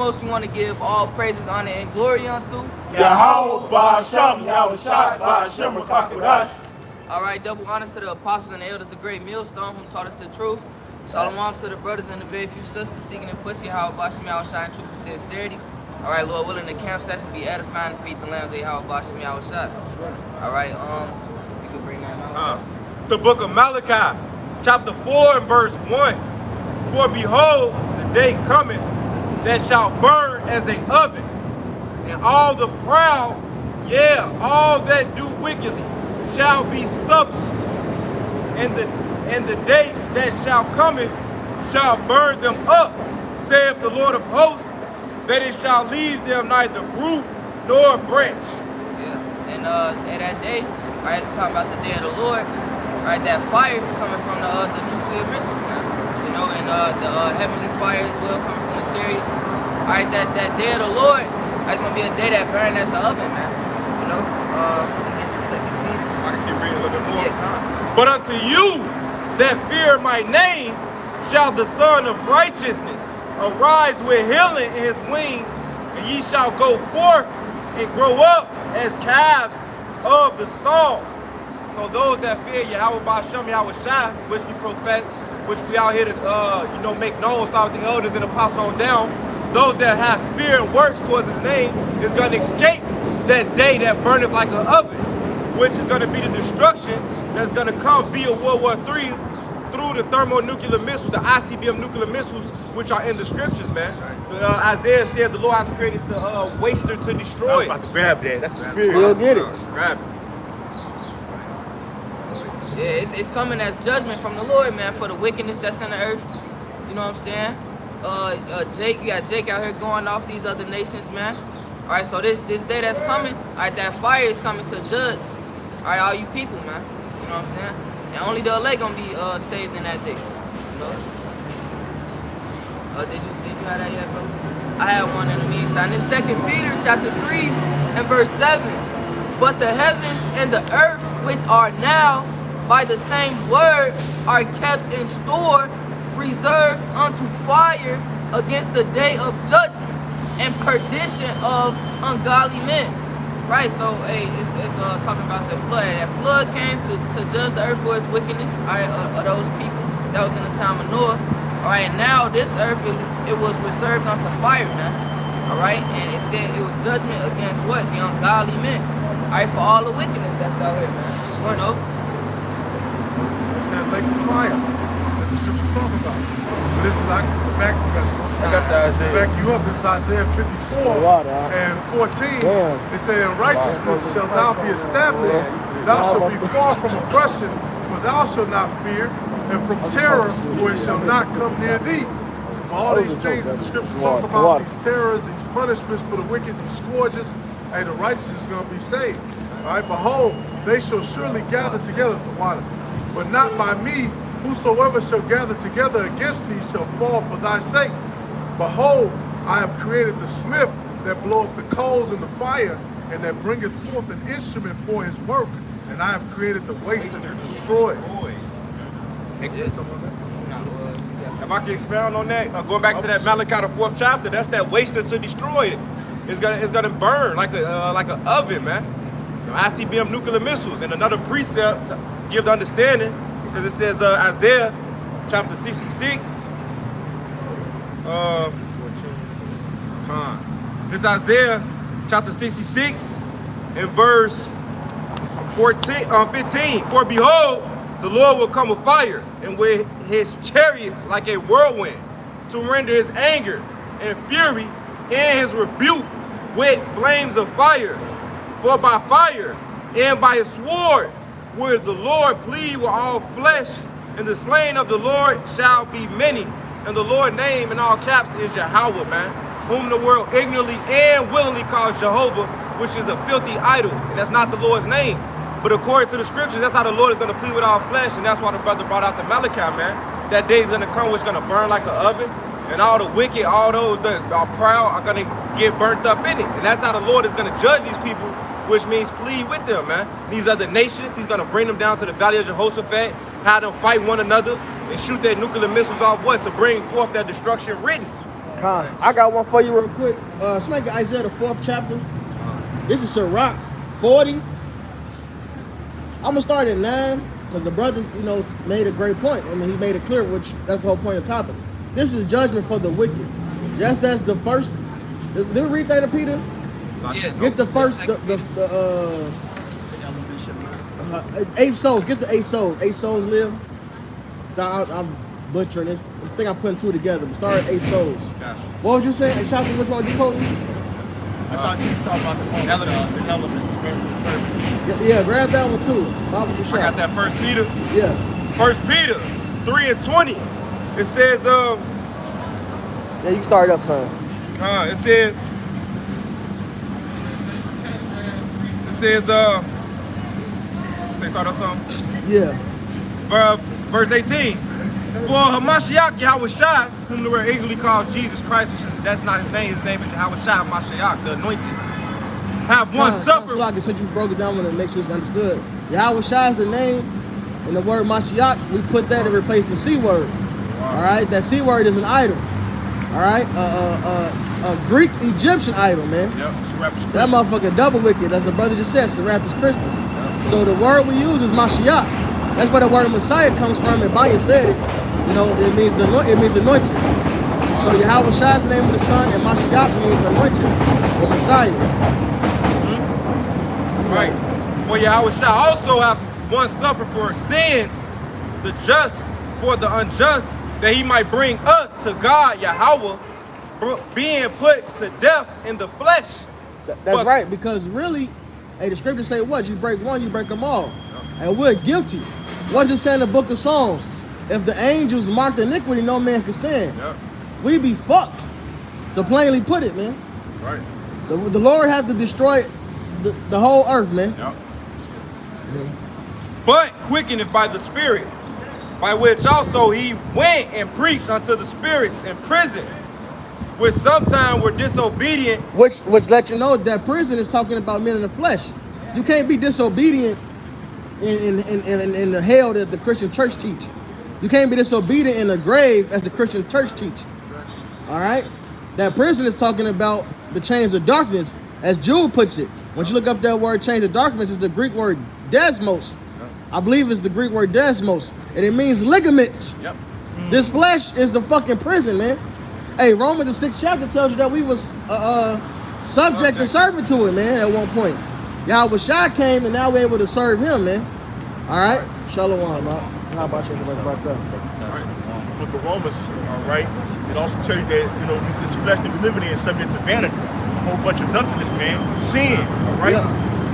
foremost, we want to give all praises, honor, and glory unto Yahweh Ba'Shem, Yahweh Shai, Ba'Shem Rakakadash. All right, double honors to the apostles and the elders of Great Millstone who taught us the truth. Shalom to the brothers and the very few sisters seeking to pussy Yahweh Ba'Shem, Yahweh Shai, in truth and sincerity. All right, Lord willing, the camp session be edifying to feed the lambs of Yahweh Ba'Shem, Yahweh Shai. All right, you can bring that out. It's the book of Malachi, chapter 4 and verse 1. For behold, the day cometh that shall burn as an oven, and all the proud, all that do wickedly, shall be stubble. And the day that shall cometh shall burn them up, saith the Lord of hosts, that it shall leave them neither root nor branch. Yeah, and at that day, right, it's talking about the day of the Lord, right? That fire coming from the nuclear missiles, man. You know, and the heavenly fire as well coming from the chariots. All right, that day of the Lord, that's gonna be a day that burns as an oven, man. You know, get the second Peter. I can keep reading a little bit more. Yeah, come. But unto you that fear my name shall the Son of Righteousness arise with healing in his wings, and ye shall go forth and grow up as calves of the stall. So those that fear Yahweh Ba'Shem, Yahweh Shai, which we profess, which we out here to make known, start with the elders and apostles on down, those that have fear and works towards his name is going to escape that day that burneth like an oven, which is going to be the destruction that's going to come via World War III through the thermonuclear missiles, the ICBM nuclear missiles, which are in the scriptures, man. Isaiah said the Lord has created the waster to destroy. I was about to grab that. That's the spirit. Still get it. Grab it. Yeah, it's coming as judgment from the Lord, man, for the wickedness that's in the earth. You know what I'm saying? You got Jake out here going off these other nations, man. All right, so this day that's coming, all right, that fire is coming to judge, all right, all you people, man. You know what I'm saying? And only the elect gonna be saved in that day. You know? Did you have that yet, bro? I had one in the meantime. This 2 Peter chapter 3 and verse 7. But the heavens and the earth, which are now by the same word, are kept in store, reserved unto fire against the day of judgment and perdition of ungodly men. Right, so hey, it's talking about the flood. That flood came to judge the earth for its wickedness, all right, of those people. That was in the time of Noah. All right, now this earth, it was reserved unto fire, man. All right, and it said it was judgment against what? The ungodly men. All right, for all the wickedness that's out here, man. You know? That's that lake of fire that the scriptures talk about. But this is like back you up. This is Isaiah 54 and 14. It said, "In righteousness shall thou be established. Thou shalt be far from oppression, for thou shalt not fear, and from terror, for it shall not come near thee." So all these things that the scriptures talk about, these terrors, these punishments for the wicked, these scourges, hey, the righteous is going to be saved. All right, behold, they shall surely gather together the water, but not by me. Whosoever shall gather together against thee shall fall for thy sake. Behold, I have created the smith that bloweth the coals in the fire, and that bringeth forth an instrument for his work, and I have created the waster to destroy. If I can expound on that, going back to that Malachi the 4th chapter, that's that waster to destroy it. It's gonna burn like an oven, man. ICBM nuclear missiles, and another precept to give the understanding, because it says Isaiah chapter 66. It's Isaiah chapter 66 and verse 15. For behold, the Lord will come with fire, and with his chariots like a whirlwind, to render his anger and fury and his rebuke with flames of fire. For by fire and by his sword will the Lord plead with all flesh, and the slain of the Lord shall be many. And the Lord's name in all caps is Yahweh, man, whom the world ignorantly and willingly calls Jehovah, which is a filthy idol. And that's not the Lord's name. But according to the scriptures, that's how the Lord is going to plead with all flesh. And that's why the brother brought out the Malachi, man. That day is going to come, which is going to burn like an oven. And all the wicked, all those that are proud are going to get burnt up in it. And that's how the Lord is going to judge these people, which means plead with them, man. These other nations, he's going to bring them down to the valley of Jehoshaphat, have them fight one another, and shoot their nuclear missiles off what? To bring forth that destruction written. I got one for you real quick. Somebody get Isaiah the 4th chapter. This is Sirach 40. I'm gonna start at 9 because the brothers, made a great point. I mean, he made it clear, which that's the whole point of the topic. This is judgment for the wicked. Just as the first. Did we read that to Peter? Yeah. Get the first, the 8 souls. Get the 8 souls. 8 souls live. So I'm butchering this. I think I'm putting 2 together. But start at 8 souls. Gotcha. What was you saying? Hey, Shaka, which one you quoting? I thought you was talking about the elements. Yeah, grab that one too. Bible I got that First Peter. Yeah. First Peter 3:20. It says, Yeah, you can start it up, son. it says, say start up something. Yeah. Verse 18. For Hamashiach Yahushua, whom the word easily calls Jesus Christ, which that's not his name is Yahushua Hamashiach, the anointed. Have one supper. So like I said, you broke it down when it makes sure it's understood. Yahushua is the name, and the word Mashiach, we put that to replace the C word. All right, that C word is an idol. All right, a Greek Egyptian idol, man. Yep, Serapis Christus. That motherfucker double wicked, as the brother just said, Serapis Christus. Yep. So the word we use is Mashiach. That's where the word Messiah comes from, and Banya said it. It means anointed. So Yahushua is the name of the Son, and Mashiach means anointed or Messiah. Right. For Yahushua also have one suffer for sins, the just for the unjust, that he might bring us to God, Yahweh, being put to death in the flesh. That's right, because really, the scriptures say what? You break one, you break them all. And we're guilty. What's it say in the book of Psalms? If the angels marked iniquity, no man can stand. Yep. We be fucked, to plainly put it, man. Right. The Lord have to destroy the whole earth, man. Yep. But quickeneth by the Spirit, by which also he went and preached unto the spirits in prison, which sometime were disobedient. Which let you know that prison is talking about men in the flesh. You can't be disobedient in the hell that the Christian church teach. You can't be disobedient in the grave as the Christian church teach. All right? That prison is talking about the chains of darkness, as Jude puts it. When you look up that word chains of darkness, it's the Greek word desmos. I believe it's the Greek word desmos. And it means ligaments. Yep. This flesh is the fucking prison, man. Hey, Romans the 6th chapter tells you that we was subject and servant to it, man, at one point. Yahushua came and now we're able to serve him, man. All right? Shalom, man. How about you? Book of Romans, all right? It also tells you that, this flesh that we live in is subject to vanity. A whole bunch of nothingness, man. Sin, all right? Yep.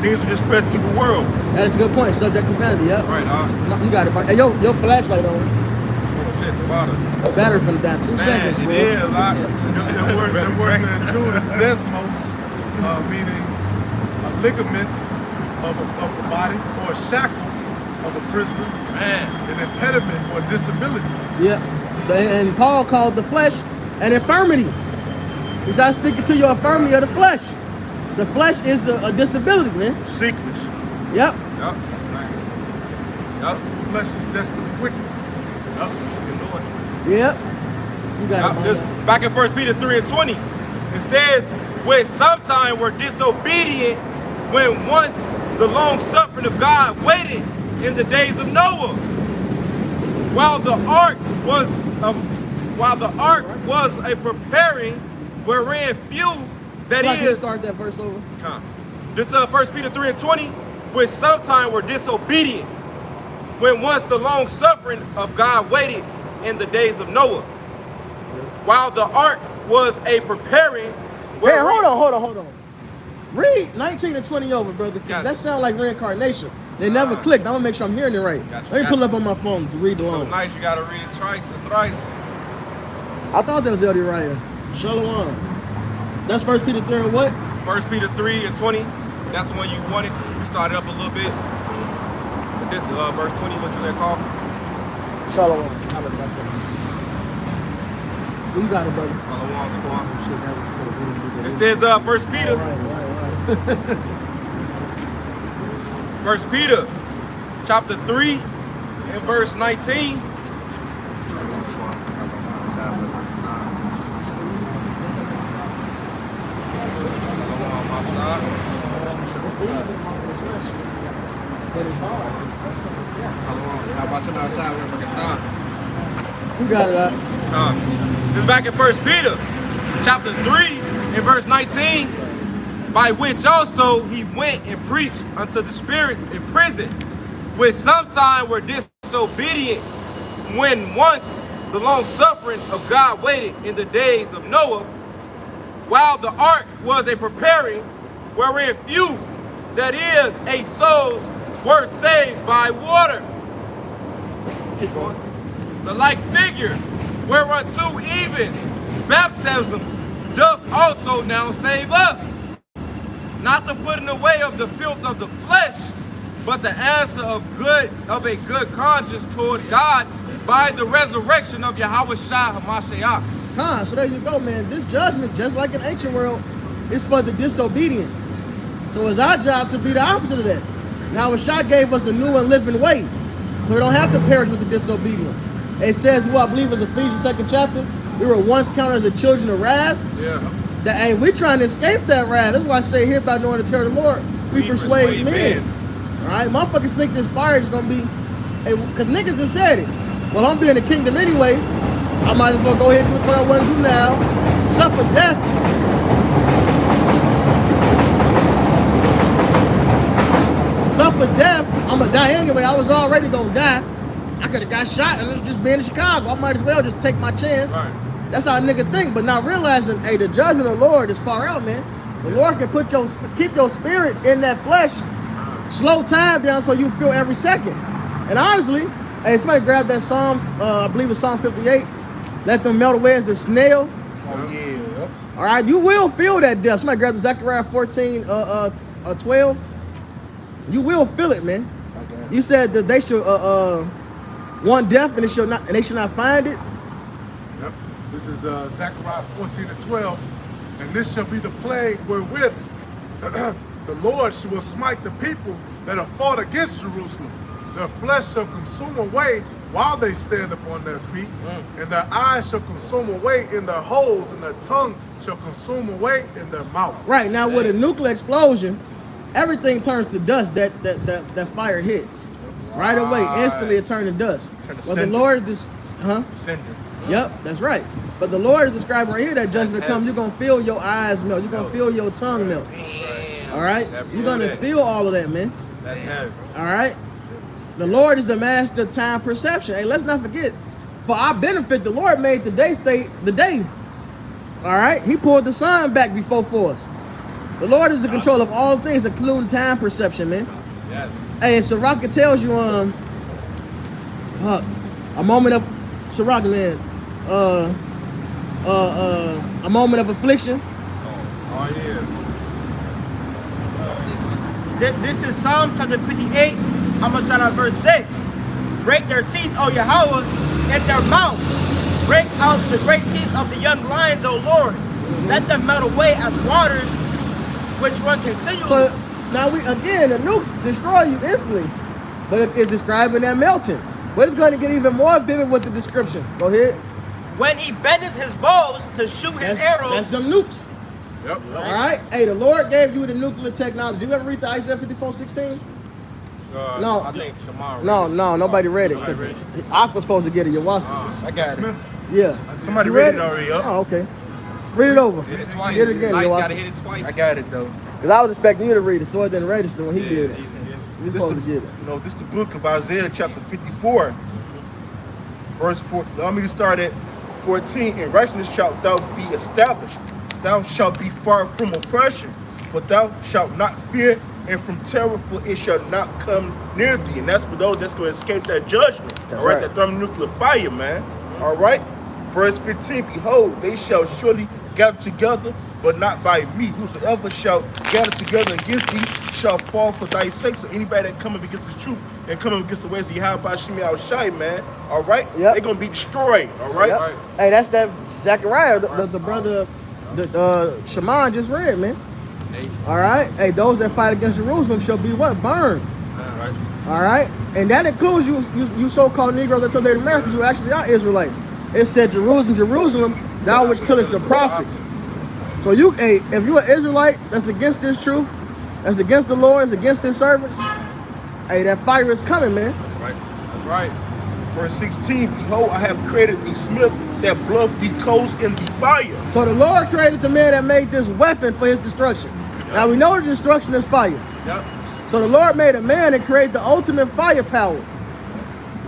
Things of this present evil world. That is a good point. Subject to vanity, yep. Right, you got it. Hey, your flashlight on. Oh shit, the bottom. The battery from down 2 seconds, bro. Yeah, a lot. The word in Jude is desmos, meaning a ligament of the body or a shackle of a prisoner, Man. an impediment or disability. Yeah, and Paul called the flesh an infirmity. He's not speaking to your infirmity of the flesh. The flesh is a disability, man. Sickness. Yep. Yep. The flesh is desperately wicked. Yep. You know it. Yep. You got it, This, man. back in 1 Peter 3:20, it says, when sometime were disobedient, when once the long suffering of God waited in the days of Noah, while the ark was a preparing, wherein few that Can you is. start that verse over? This 1 Peter 3:20, which sometime were disobedient, when once the long suffering of God waited in the days of Noah, while the ark was a preparing. Hey, hold on. Read 19 and 20 over, brother. Gotcha. That sounds like reincarnation. They never clicked. I'm gonna make sure I'm hearing it right. Gotcha. Let me pull it up on my phone to read So along. nice, you gotta read thrice and thrice. I thought that was El Uriah. Shalom. That's 1 Peter 3 and what? 1 Peter 3:20. That's the one you wanted. We started up a little bit. But this verse 20, what you let call? Shalom. You got it, brother. It says 1 Peter. Right. 1 Peter chapter 3 and verse 19. It's easy to walk in the flesh, but it's hard. How about you outside? You got it up. This is back in 1 Peter, chapter 3, and verse 19. By which also he went and preached unto the spirits in prison, which sometime were disobedient, when once the long suffering of God waited in the days of Noah, while the ark was a preparing, wherein few, that is, 8 souls, were saved by water. Keep going. The like figure, whereunto even baptism doth also now save us, not the putting away of the filth of the flesh, but the answer of a good conscience toward God by the resurrection of Yahweh Shai HaMashiach. So there you go, man. This judgment, just like in ancient world, is for the disobedient. So it's our job to be the opposite of that. Yahweh Shai gave us a new and living way, so we don't have to perish with the disobedient. It says, well, I believe it's Ephesians 2nd chapter, we were once counted as the children of wrath. Yeah. That ain't we trying to escape that wrath. That's why I say here about knowing the terror of the Lord, we persuade men. All right, motherfuckers think this fire is gonna be, because niggas just said it. Well, I'm being the kingdom anyway. I might as well go ahead and do what I want to do now. Suffer death. Suffer death. I'm gonna die anyway. I was already gonna die. I could have got shot and just being in Chicago. I might as well just take my chance. Right. That's how a nigga think, but not realizing, hey, the judgment of the Lord is far out, man. The Lord can keep your spirit in that flesh, slow time down so you feel every second. And honestly, hey, somebody grab that Psalms, I believe it's Psalm 58. Let them melt away as the snail. Oh, yeah. All right, you will feel that death. Somebody grab the Zechariah 14, 12. You will feel it, man. Okay. You said that they should want death and they should not find it. Yep. This is Zechariah 14:12. And this shall be the plague wherewith the Lord will smite the people that have fought against Jerusalem. Their flesh shall consume away while they stand upon their feet, and their eyes shall consume away in their holes, and their tongue shall consume away in their mouth. Right, now with a nuclear explosion, everything turns to dust that fire hit. Right away, instantly it turned to dust. But the Lord is Cinder. Yep, that's right. But the Lord is describing right here that judgment comes. You're gonna feel your eyes melt. You're gonna feel your tongue melt. All right, you're gonna feel all of that, man. That's heavy. All right. The Lord is the master of time perception. Hey, let's not forget, for our benefit, the Lord made the day state the day. All right, He pulled the sun back before for us. The Lord is in control of all things, including time perception, man. Yes. Hey, and Sirach tells you, a moment of Sirach, man, a moment of affliction. Oh yeah. This is Psalm chapter 58. I'm going to start at verse 6. Break their teeth, O Yahweh, in their mouth. Break out the great teeth of the young lions, O Lord. Let them melt away as waters which run continually. So now the nukes destroy you instantly, but it's describing that melting. But it's going to get even more vivid with the description. Go ahead. When he bendeth his bows to shoot his arrows. That's them nukes. Yep. All right. Hey, the Lord gave you the nuclear technology. You ever read the Isaiah 54:16? No. I think Shamar. No, nobody read it. Because Ak was supposed to get it. Yawasi. I got it. Yeah. Somebody You read it already, yo. Oh, okay. Read it over. Hit it twice. Hit it again, Nice, Yawasi. gotta hit it twice. I got it though. Because I was expecting you to read it, so it didn't register when he did it. You This supposed to get it. this is the book of Isaiah chapter 54, verse 4. Allow me to start at 14. In righteousness shalt thou be established. Thou shalt be far from oppression, for thou shalt not fear, and from terror, for it shall not come near thee. And that's for those that's going to escape that judgment. All right, right. that thermonuclear fire, man. All right. Verse 15. Behold, they shall surely gather together, but not by me. Whosoever shall gather together against thee shall fall for thy sake. So anybody that coming against the truth and coming against the ways of Yahweh Shemi Al-Shai, man, all right? Yep. They're going to be destroyed, all right? Yep. Hey, that's that Zechariah, the brother Shaman just read, man. All right. Hey, those that fight against Jerusalem shall be what? Burned. All right. And that includes you so-called Negroes that told the Americans who actually are Israelites. It said, Jerusalem, Jerusalem, thou which killest the prophets. So you, hey, if you're an Israelite that's against this truth, that's against the Lord, that's against His servants, hey, that fire is coming, man. That's right. That's right. Verse 16, behold, I have created a smith that bloweth the coals in the fire. So the Lord created the man that made this weapon for His destruction. Now we know the destruction is fire. Yep. So the Lord made a man that created the ultimate firepower.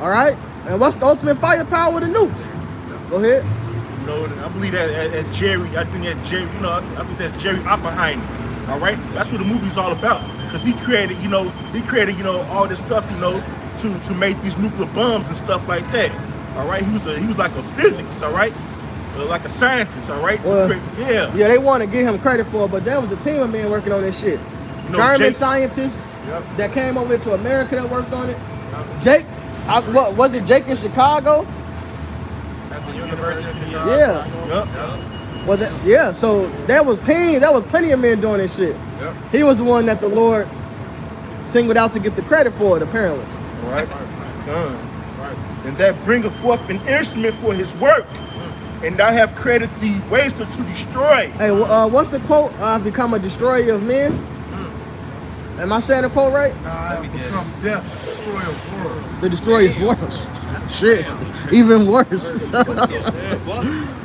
All right? And what's the ultimate firepower? The nukes. Go ahead. You know, I believe that Jerry, I think that's Jerry Oppenheimer. All right? That's what the movie's all about. Because he created, all this stuff, to make these nuclear bombs and stuff like that. All right? He was like a physics, all right? Like a scientist, all right? Well, yeah, they want to give him credit for it, but there was a team of men working on this shit. German scientists that came over to America that worked on it. Jake, what was it? Jake in Chicago? At the University of Chicago. Yeah. Well, so there was plenty of men doing this shit. Yep. He was the one that the Lord singled out to get the credit for it, apparently. All right? And that bringeth forth an instrument for his work. And I have created the waster to destroy. Hey, what's the quote? I've become a destroyer of men. Am I saying the quote right? I have become death, destroyer of worlds. The destroyer of worlds. Shit, even worse.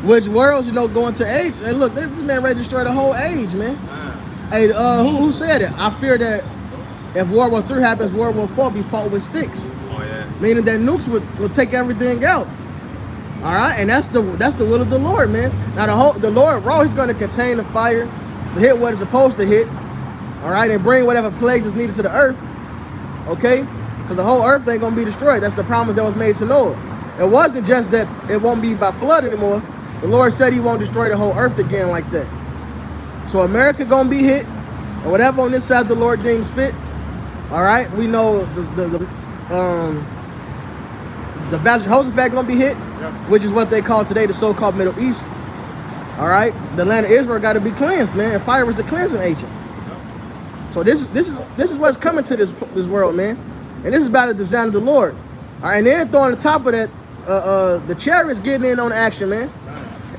Which worlds, going to age? Hey, look, this man ready to destroy the whole age, man. Hey, who said it? I fear that if World War III happens, World War IV be fought with sticks. Oh yeah. Meaning that nukes will take everything out. All right, and that's the will of the Lord, man. Now the Lord, He's going to contain the fire to hit what it's supposed to hit. All right, and bring whatever plagues is needed to the earth. Okay, because the whole earth ain't gonna be destroyed. That's the promise that was made to Noah. It wasn't just that it won't be by flood anymore. The Lord said He won't destroy the whole earth again like that. So America gonna be hit, and whatever on this side the Lord deems fit. All right, we know the Valley of Jehoshaphat gonna be hit, which is what they call today the so-called Middle East. All right, the land of Israel got to be cleansed, man. And fire was the cleansing agent. So this is what's coming to this world, man. And this is by the design of the Lord. All right, and then throwing on top of that, the chariots getting in on action, man.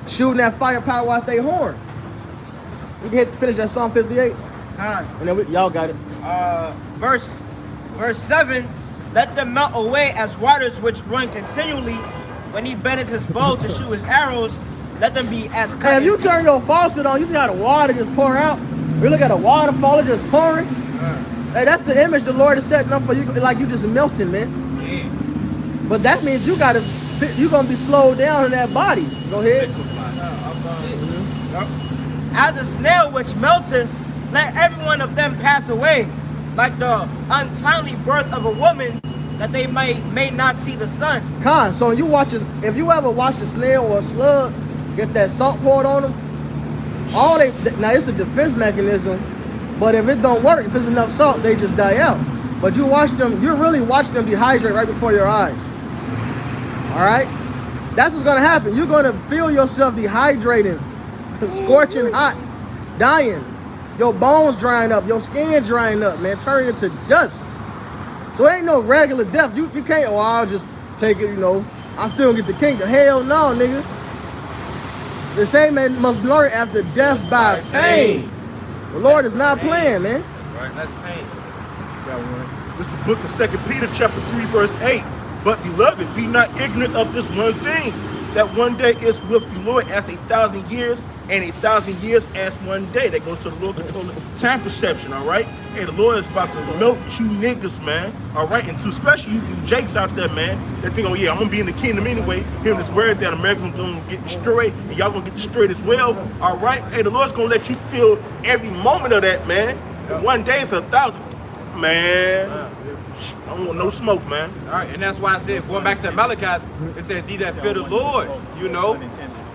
Shooting that firepower out their horn. We can finish that Psalm 58. And then y'all got it. Verse 7, let them melt away as waters which run continually. When he bendeth his bow to shoot his arrows, let them be as cut. Hey, if you turn your faucet on, you see how the water just pour out? We look at a waterfall just pouring. Hey, that's the image the Lord is setting up for you, like you just melting, man. But that means you're gonna be slowed down in that body. Go ahead. As a snail which melteth, let every one of them pass away, like the untimely birth of a woman, that they may not see the sun. So if you ever watch a snail or a slug get that salt poured on them, now it's a defense mechanism, but if it don't work, if it's enough salt, they just die out. But you really watch them dehydrate right before your eyes. All right? That's what's gonna happen. You're gonna feel yourself dehydrating, scorching hot, dying. Your bones drying up, your skin drying up, man, turning into dust. So it ain't no regular death. You can't, I'll just take it, I'm still gonna get the kingdom. Hell no, nigga. The same man must learn after death by pain. The Lord is not playing, man. Right, that's pain. Got one. This is the book of 2 Peter chapter 3, verse 8. But beloved, be not ignorant of this one thing, that one day is with the Lord as 1,000 years, and 1,000 years as one day. That goes to the Lord controlling time perception, all right? Hey, the Lord is about to melt you niggas, man, all right? And especially you Jakes out there, man, that think, oh yeah, I'm going to be in the kingdom anyway, hearing this word that Americans going to get destroyed, and y'all going to get destroyed as well, all right? Hey, the Lord's going to let you feel every moment of that, man. And one day is 1,000. Man, I don't want no smoke, man. All right, and that's why I said, going back to Malachi, it said, "Thee that fear the Lord,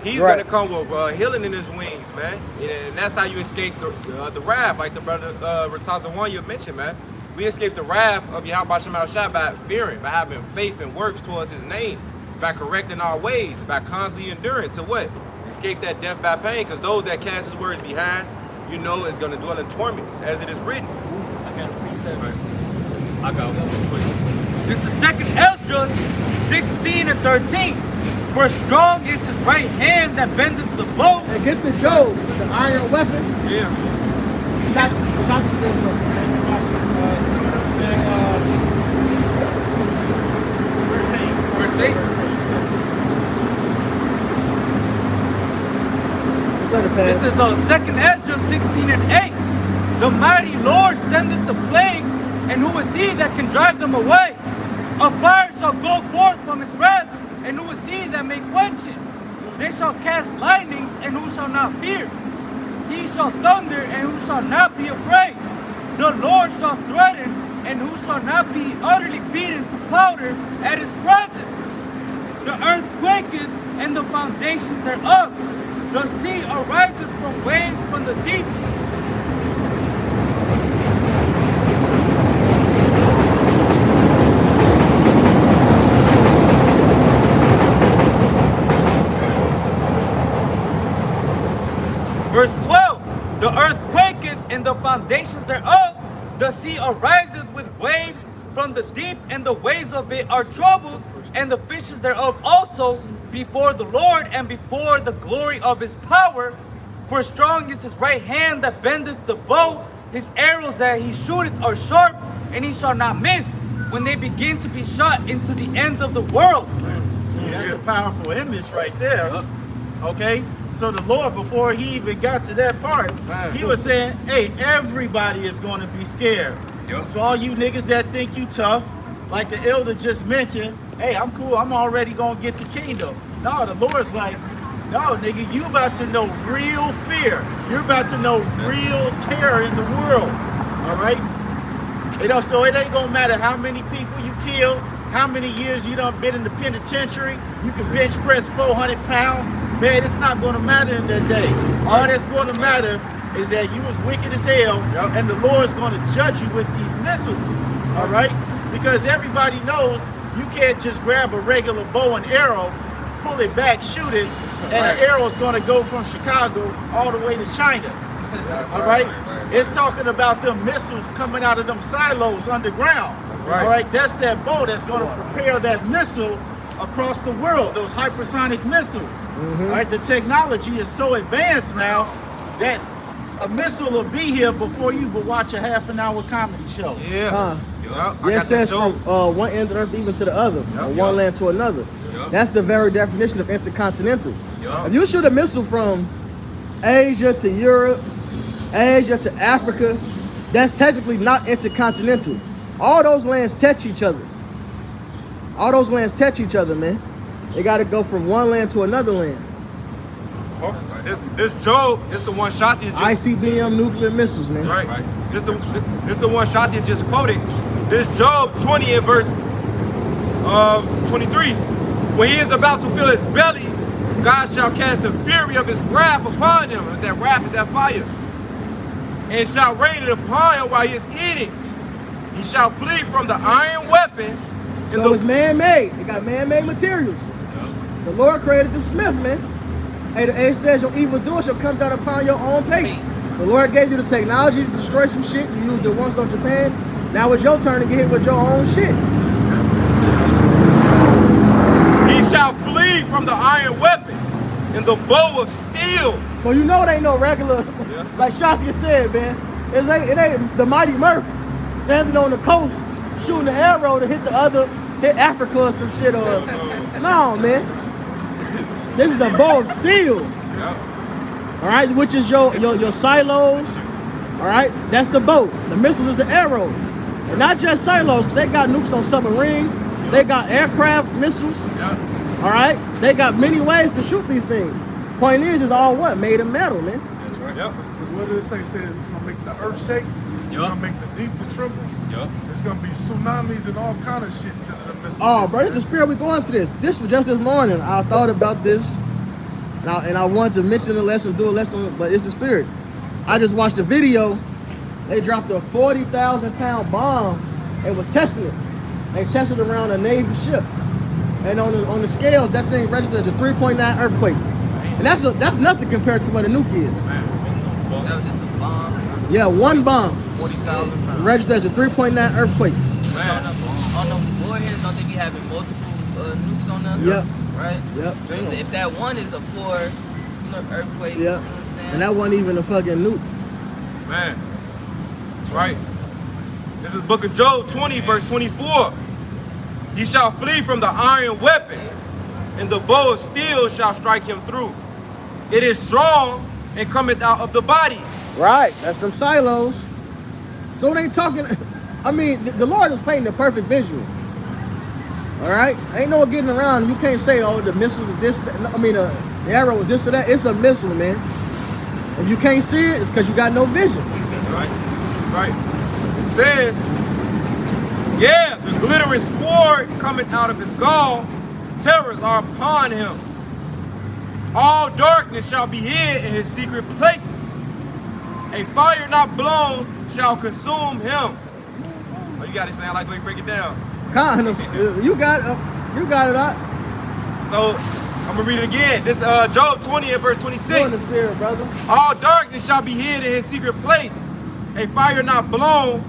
He's gonna come with healing in His wings, man." And that's how you escape the wrath, like the brother Ratazawanya mentioned, man. We escape the wrath of Yahweh Shem Shai by fearing, by having faith and works towards His name, by correcting our ways, by constantly enduring to what? Escape that death by pain, because those that cast His words behind, is gonna dwell in torments, as it is written. I got a precept. I got one quick. This is 2nd Esdras 16 and 13. For strong is his right hand that bendeth the bow. And get the Job, the iron weapon. Yeah. Shaki said something. Verse 8. This is 2nd Ezra 16 and 8. The mighty Lord sendeth the plagues, and who is he that can drive them away? A fire shall go forth from his breath, and who is he that may quench it? They shall cast lightnings, and who shall not fear? He shall thunder, and who shall not be afraid? The Lord shall threaten, and who shall not be utterly beaten to powder at his presence? The earth quaketh, and the foundations thereof. The sea ariseth from waves from the deep. Verse 12, the earth quaketh and the foundations thereof, the sea ariseth with waves from the deep, and the waves of it are troubled, and the fishes thereof also, before the Lord and before the glory of his power. For strong is his right hand that bendeth the bow, his arrows that he shooteth are sharp, and he shall not miss when they begin to be shot into the ends of the world. See, that's a powerful image right there. Okay? So the Lord, before he even got to that part, he was saying, hey, everybody is going to be scared. So all you niggas that think you tough, like the elder just mentioned, hey, I'm cool, I'm already going to get the kingdom. No, the Lord's like, no, nigga, you about to know real fear. You're about to know real terror in the world. All right? You know, so it ain't going to matter how many people you kill, how many years you done been in the penitentiary. You can bench press 400 pounds. Man, it's not going to matter in that day. All that's going to matter is that you was wicked as hell, and the Lord's going to judge you with these missiles. All right? Because everybody knows you can't just grab a regular bow and arrow, pull it back, shoot it, and an arrow's going to go from Chicago all the way to China. All right? It's talking about them missiles coming out of them silos underground. All right? That's that bow that's going to prepare that missile across the world, those hypersonic missiles. All right? The technology is so advanced now that a missile will be here before you will watch a half-an-hour comedy show. Yeah. Yeah, it says from one end of the earth even to the other, or one land to another. That's the very definition of intercontinental. If you shoot a missile from Asia to Europe, Asia to Africa, that's technically not intercontinental. All those lands touch each other. All those lands touch each other, man. They got to go from one land to another land. This Job is the one Shati just ICBM nuclear missiles, man. right. This the one Shati just quoted. This Job 20 in verse 23. When he is about to fill his belly, God shall cast the fury of his wrath upon him. Is that wrath? Is that fire? And shall rain it upon him while he is eating. He shall flee from the iron weapon. So it's man-made. It got man-made materials. The Lord created the smith, man. And it says your evildoer shall come down upon your own pate. The Lord gave you the technology to destroy some shit. You used it once on Japan. Now it's your turn to get hit with your own shit. He shall flee from the iron weapon and the bow of steel. So you know it ain't no regular, like Shaka said, man. It ain't the mighty Murph standing on the coast shooting the arrow to hit Africa or some shit. Or no, man. This is a bow of steel. All right, which is your silos. All right, that's the boat. The missile is the arrow. And not just silos, they got nukes on submarines. They got aircraft missiles. All right, they got many ways to shoot these things. Point is, it's all what? Made of metal, man. That's right. Because what did it say? It said it's going to make the earth shake. It's going to make the deep to tremble. There's going to be tsunamis and all kind of shit because of the missiles. Oh, bro, this is the spirit we going to this. This was just this morning. I thought about this. And I wanted to mention the lesson, do a lesson, but it's the spirit. I just watched a video. They dropped a 40,000-pound bomb and was testing it. They tested it around a Navy ship. And on the scales, that thing registered as a 3.9 earthquake. And that's nothing compared to what a nuke is. That was just a bomb. Yeah, one bomb. 40,000 pounds. Registered as a 3.9 earthquake. On the warheads, don't they be having multiple nukes on them? Yep. right? Yep. If that one is a 4, earthquake, you know Yep. what I'm saying? And that wasn't even a fucking nuke. Man, that's right. This is Book of Job 20, verse 24. He shall flee from the iron weapon, and the bow of steel shall strike him through. It is strong and cometh out of the body. Right. That's them silos. So it ain't talking. I mean, the Lord is painting the perfect visual. All right. Ain't no getting around. You can't say, oh, the missiles is this. I mean, the arrow is this or that. It's a missile, man. If you can't see it, it's because you got no vision. That's right. That's right. It says, yeah, the glittering sword cometh out of his gall. Terrors are upon him. All darkness shall be hid in his secret places. A fire not blown shall consume him. Oh, you got it, sound like we break it down. Kind of. You got it out. So I'm gonna read it again. This Job 20 and verse You're in 26. the spirit, brother. All darkness shall be hid in his secret place. A fire not blown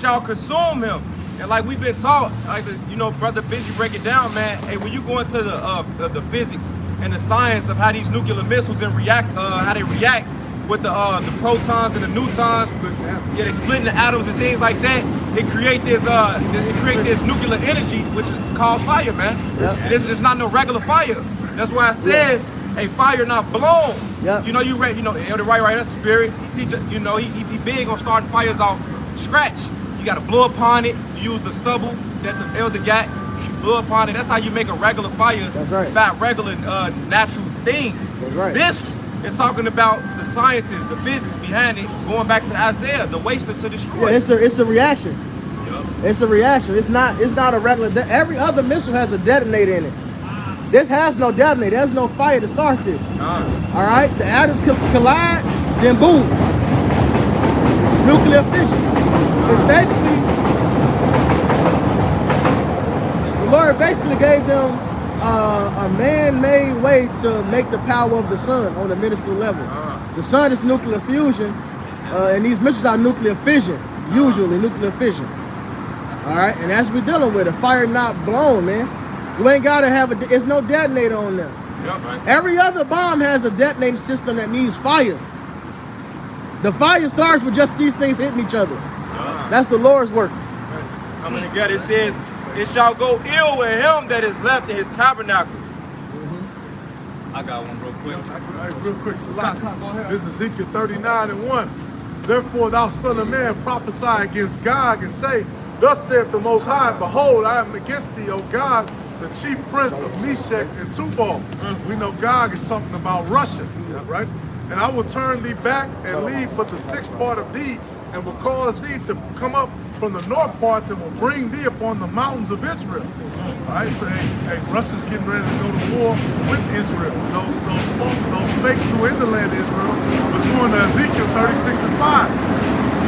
shall consume him. And like we've been taught, like Brother Benji break it down, man. Hey, when you go into the physics and the science of how these nuclear missiles and how they react with the protons and the neutrons, yeah, they split into atoms and things like that. It create this nuclear energy, which causes fire, man. Yep. And it's not no regular fire. That's why it says a fire not blown. Yep. Elder Wright right there, spirit. He teach, he big on starting fires off scratch. You got to blow upon it. You use the stubble that the elder got. You blow upon it. That's how you make a regular fire. That's right. By regular natural things. That's right. This is talking about the sciences, the physics behind it. Going back to Isaiah, the waster to destroy. Yeah, it's a reaction. Yep. It's a reaction. It's not a regular. Every other missile has a detonator in it. This has no detonator. There's no fire to start this. All right, the atoms collide, then boom, nuclear fission. It's basically the Lord basically gave them a man-made way to make the power of the sun on a minuscule level. The sun is nuclear fusion, and these missiles are nuclear fission. Usually nuclear fission. All right, and that's what we're dealing with. A fire not blown, man. You ain't gotta have it's no detonator on them. Yep, right. Every other bomb has a detonating system that needs fire. The fire starts with just these things hitting each other. That's the Lord's work. Coming together, it says, it shall go ill with him that is left in his tabernacle. I got one real quick. Real quick, Salak. Go ahead. This is Ezekiel 39:1. Therefore, thou son of man, prophesy against Gog and say, thus saith the Most High, behold, I am against thee, O Gog, the chief prince of Meshech and Tubal. We know Gog is talking about Russia, right? And I will turn thee back and leave but the sixth part of thee, and will cause thee to come up from the north parts, and will bring thee upon the mountains of Israel. All right, so hey, Russia's getting ready to go to war with Israel. Those snakes who are in the land of Israel, pursuing Ezekiel 36:5.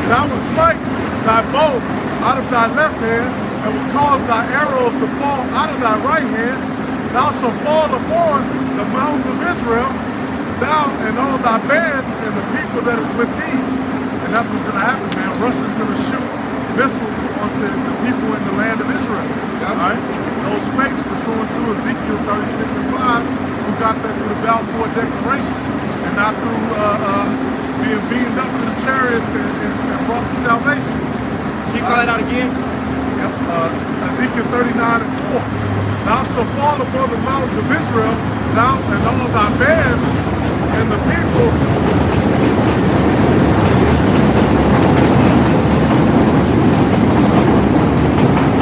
And I will smite thy bow out of thy left hand, and will cause thy arrows to fall out of thy right hand. Thou shalt fall upon the mountains of Israel, thou and all thy bands, and the people that is with thee. And that's what's going to happen, man. Russia's going to shoot missiles onto the people in the land of Israel. All right? Those fakes pursuant to Ezekiel 36:5, who got that through the Balfour Declaration, and not through being beamed up to the chariots and brought to salvation. Can you call that out again? Yep. Ezekiel 39:4. Thou shalt fall upon the mountains of Israel, thou and all thy bands, and the people.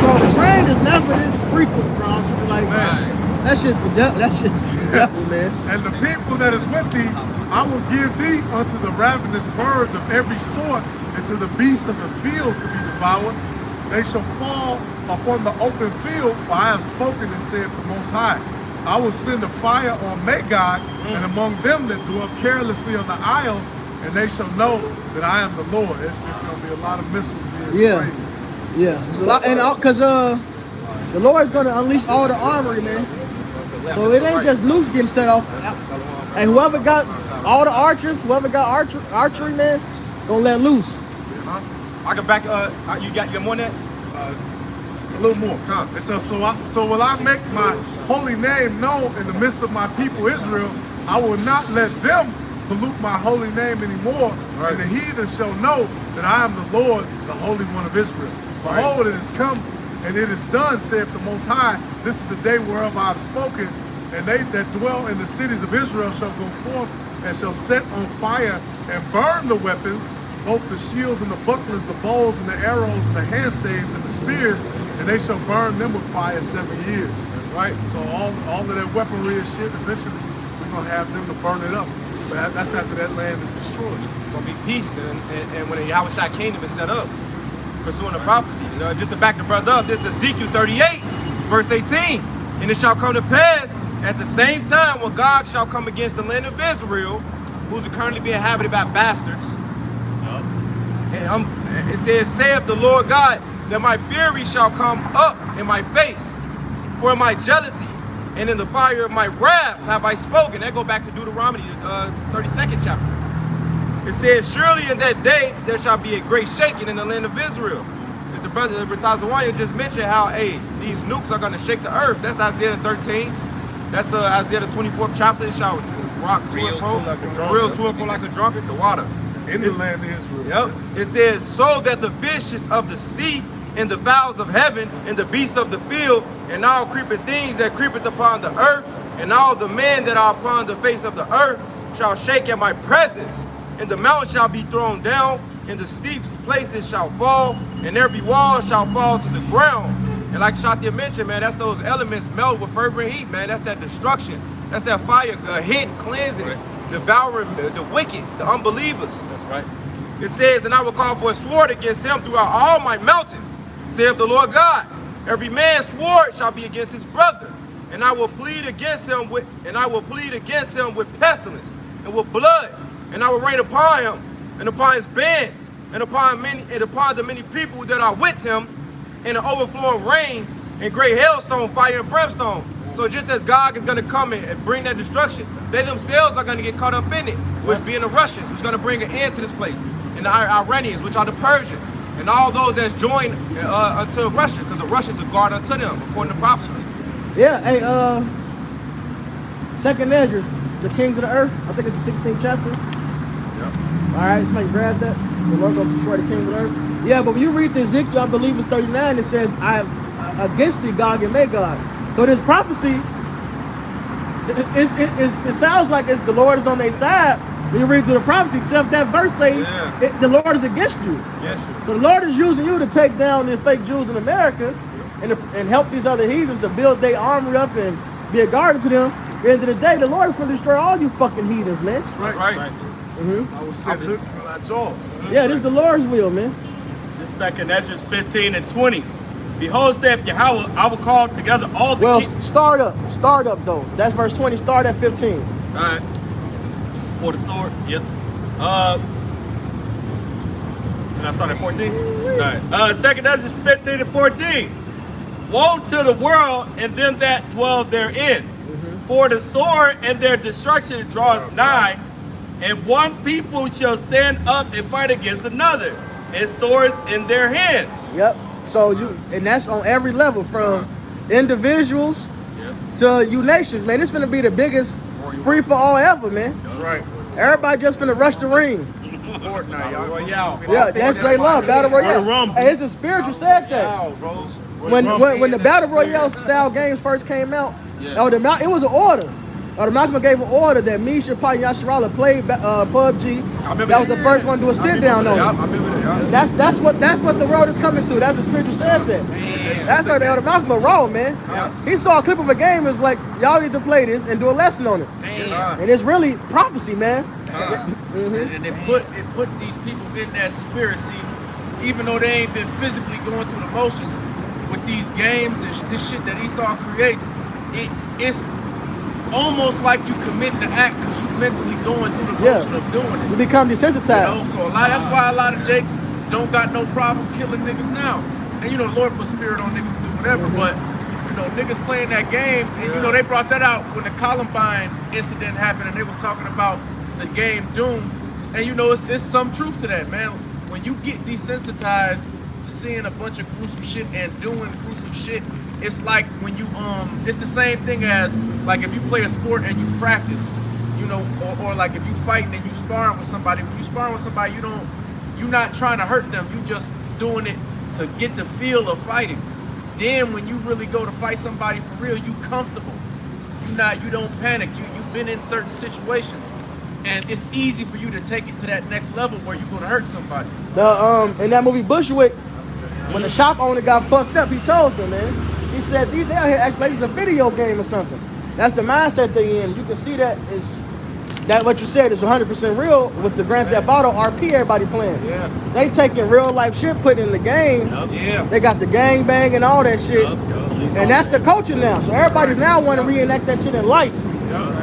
Bro, the trend is never this frequent, bro. Like, Man. that shit's the devil, man. And the people that is with thee, I will give thee unto the ravenous birds of every sort, and to the beasts of the field to be devoured. They shall fall upon the open field, for I have spoken and said the Most High. I will send a fire on Magog, and among them that dwell carelessly on the isles, and they shall know that I am the Lord. It's going to be a lot of missiles being Yeah. sprayed. Yeah, it's a lot, and because the Lord's gonna unleash all the armory, man. So it ain't just loose getting set off. And whoever got all the archers, whoever got archery, man, gonna let loose. I can back. You got more than that? A little more. Come. It says, so will I make my holy name known in the midst of my people Israel. I will not let them pollute my holy name anymore. Right. And the heathen shall know that I am the Lord, the Holy One of Israel. Behold, it is come, and it is done, saith the Most High. This is the day whereof I have spoken. And they that dwell in the cities of Israel shall go forth and shall set on fire and burn the weapons, both the shields and the bucklers, the bows and the arrows and the handstaves and the spears, and they shall burn them with fire 7 years. That's right. So all of that weaponry and shit, eventually we're gonna have them to burn it up. But that's after that land is destroyed. It's gonna be peace, and when the Yahweh Shai kingdom is set up, pursuing the prophecy. You know, just to back the brother up, this is Ezekiel 38, verse 18. And it shall come to pass at the same time when God shall come against the land of Israel, who's currently being inhabited by bastards. And it says, saith the Lord God, that my fury shall come up in my face, for in my jealousy and in the fire of my wrath have I spoken. That go back to Deuteronomy 32nd chapter. It says, surely in that day there shall be a great shaking in the land of Israel. The brother Ratazawanya just mentioned how, hey, these nukes are going to shake the earth. That's Isaiah 13. That's Isaiah the 24th chapter. It shall rock to and fro, real to and fro like a drunkard, the water. In the land of Israel. Yep. It says, so that the fishes of the sea and the fowls of heaven and the beasts of the field and all creeping things that creepeth upon the earth and all the men that are upon the face of the earth shall shake at my presence, and the mountain shall be thrown down, and the steep places shall fall, and every wall shall fall to the ground. And like Shatia mentioned, man, that's those elements melt with fervent heat, man. That's that destruction. That's that fire, hitting, cleansing, devouring the wicked, the unbelievers. That's right. It says, and I will call for a sword against him throughout all my mountains, saith the Lord God. Every man's sword shall be against his brother, and I will plead against him with pestilence and with blood, and I will rain upon him and upon his bands and upon the many people that are with him, in an overflowing rain and great hailstone, fire and brimstone. So just as God is going to come in and bring that destruction, they themselves are going to get caught up in it, which being the Russians, which is going to bring an end to this place, and the Iranians, which are the Persians, and all those that's joined unto Russia, because the Russians are guard unto them, according to prophecy. Yeah, hey, Second Esdras, the kings of the earth. I think it's the 16th chapter. Yep. All right, somebody grab that. The Lord will destroy the kings of the earth. Yeah, but when you read the Ezekiel, I believe it's 39, it says, I am against thee, Gog and Magog. So this prophecy, it sounds like it's the Lord is on their side. When you read through the prophecy, except that verse say, the Lord is against you. Yes, so the Lord is using you to take down the fake Jews in America and help these other heathens to build their armor up and be a guard to them. At the end of the day, the Lord is going to destroy all you fucking heathens, man. That's right. Right. Mm-hmm. I will set hook to our jaws. Yeah, this is the Lord's will, man. This Second Esdras 15 and 20. Behold, saith Yahweh, I will call together all the start up though. That's verse 20. Start at 15. All right. For the sword. Yep. Can I start at 14? All right. Second Esdras 15 and 14. Woe to the world and them that dwell therein. For the sword and their destruction draws nigh, and one people shall stand up and fight against another, and swords in their hands. Yep. So and that's on every level, from individuals to you nations, man. This is gonna be the biggest free for all ever, man. That's right. Everybody just finna rush the ring. Fortnite, y'all. Yeah, that's straight love. Battle Royale. Rumble. Hey, it's the spiritual said that. When the Battle Royale style games first came out, it was an order. The Malcolm gave an order that me, Shapai, and Yasharala played PUBG. That was the first one to do a sit down on it. That's what the world is coming to. That's the spiritual said that. That's how the Elder Malcolm was raw, man. He saw a clip of a game and was like, y'all need to play this and do a lesson on it. And it's really prophecy, man. And it put these people in that spirit. See, even though they ain't been physically going through the motions with these games and this shit that Esau creates, it's almost like you committing the act because you mentally going through the motion of doing it. You become desensitized. You know? So that's why a lot of Jakes don't got no problem killing niggas now. And you know, the Lord put spirit on niggas to do whatever, but you know, niggas playing that game, and you know, they brought that out when the Columbine incident happened, and they was talking about the game Doom. And you know, it's some truth to that, man. When you get desensitized to seeing a bunch of gruesome shit and doing gruesome shit, it's like when you it's the same thing as like if you play a sport and you practice, you know, or like if you fight and you sparring with somebody. When you sparring with somebody, you're not trying to hurt them. You just doing it to get the feel of fighting. Then when you really go to fight somebody for real, you comfortable. You don't panic. You've been in certain situations, and it's easy for you to take it to that next level where you're gonna hurt somebody. In that movie Bushwick, when the shop owner got fucked up, he told them, man. He said these out here act like it's a video game or something. That's the mindset they in. You can see that what you said is 100% real with the Grand Theft Auto RP everybody playing. Yeah. They taking real life shit, put in the game. Yeah. They got the gang bang and all that shit. And that's the culture now. So everybody's now want to reenact that shit in life.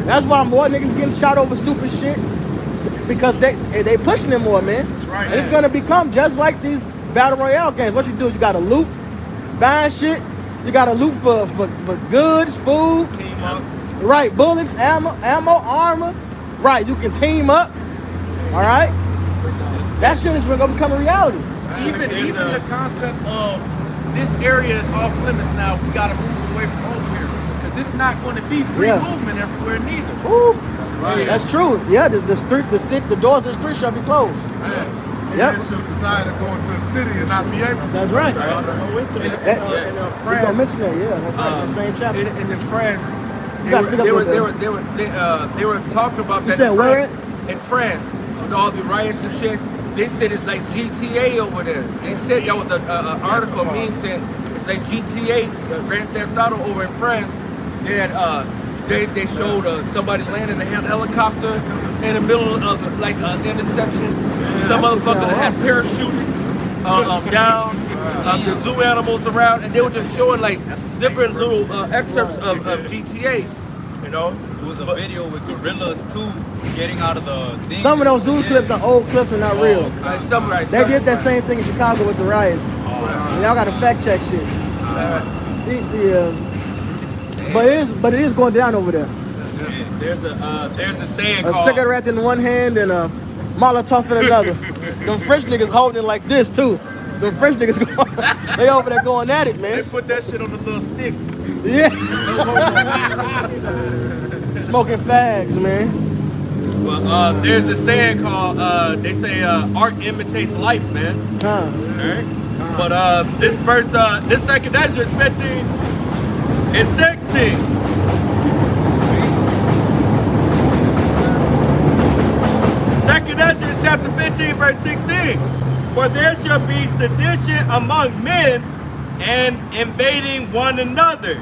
That's why more niggas getting shot over stupid shit. Because they pushing it more, man. That's right. And it's gonna become just like these battle royale games. What you do, you gotta loot, find shit. You gotta loot for goods, food. Team up. Right, bullets, ammo, armor. Right, you can team up. All right. That shit is gonna become a reality. Even the concept of this area is off limits now. We gotta move away from over here because it's not going to be free movement everywhere neither. Ooh, right. That's true. Yeah, the doors to the street shall be closed. Yep. It's your desire to go into a city and not be able to. That's right. He's gonna mention that. Yeah, that's right. The same chapter. In France, they were talking about You that. said where? In France, with all the riots and shit, they said it's like GTA over there. They said there was an article, meme saying it's like GTA, Grand Theft Auto over in France. They had they showed somebody landing a helicopter in the middle of like an intersection. Some motherfucker that had parachuted down, the zoo animals around, and they were just showing like different little excerpts of GTA. You know, it was a video with gorillas too, getting out of the thing. Some of those zoo clips are old clips and not real. They did that same thing in Chicago with the riots. Y'all gotta fact check shit. Yeah. But it is going down over there. There's a saying a called cigarette in one hand and a Molotov in another. Them French niggas holding it like this too. Them French niggas going, they over there going at it, man. They put that shit on the little stick. Yeah. Smoking fags, man. Well, there's a saying called they say art imitates life, man. Huh. Alright? But this first this second Ezra 15 and 16. Second Ezra chapter 15, verse 16. For there shall be sedition among men and invading one another.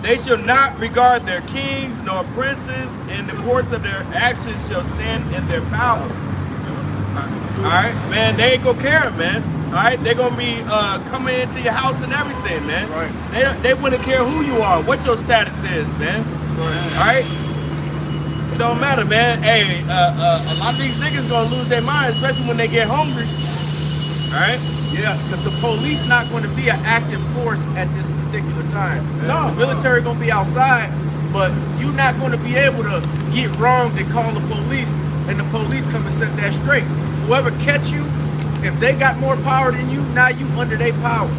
They shall not regard their kings nor princes, and the course of their actions shall stand in their power. Alright, man, they ain't gonna care, man. Alright, they're gonna be coming into your house and everything, man. Right. They wouldn't care who you are, what your status is, man. Alright? It don't matter, man. Hey, a lot of these niggas gonna lose their mind, especially when they get hungry. Alright? Yeah, because the police not going to be an active force at this particular time. No, the military going to be outside, but you're not going to be able to get wrong and call the police, and the police come and set that straight. Whoever catch you, if they got more power than you, now you under their power.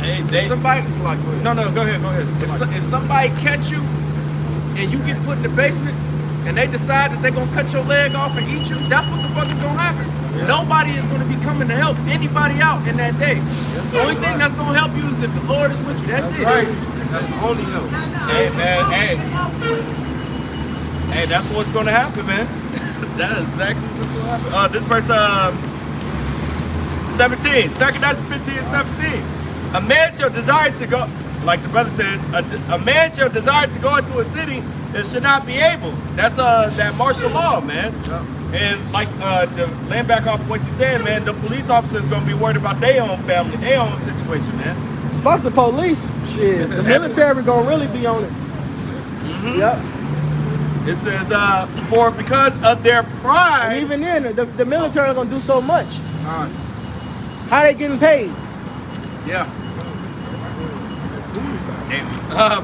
Hey, somebody's like, no, go ahead. If somebody catch you and you get put in the basement, and they decide that they're going to cut your leg off and eat you, that's what the fuck is going to happen. Yeah. Nobody is going to be coming to help anybody out in that day. The only thing that's going to help you is if the Lord is with you. That's it. Right. That's the only help. Hey, man, hey, that's what's going to happen, man. That's exactly what's going to happen. This verse 17, 2 Ezra 15 and 17. A man shall desire to go, like the brother said, a man shall desire to go into a city that should not be able. That's that martial law, man. Yeah. And like to land back off what you said, man, the police officers gonna be worried about their own family, their own situation, man. Fuck the police, shit. The military gonna really be on it. Mm-hmm. Yep. It says, for because of their pride. And even then, the military gonna do so much. How they getting paid? Yeah.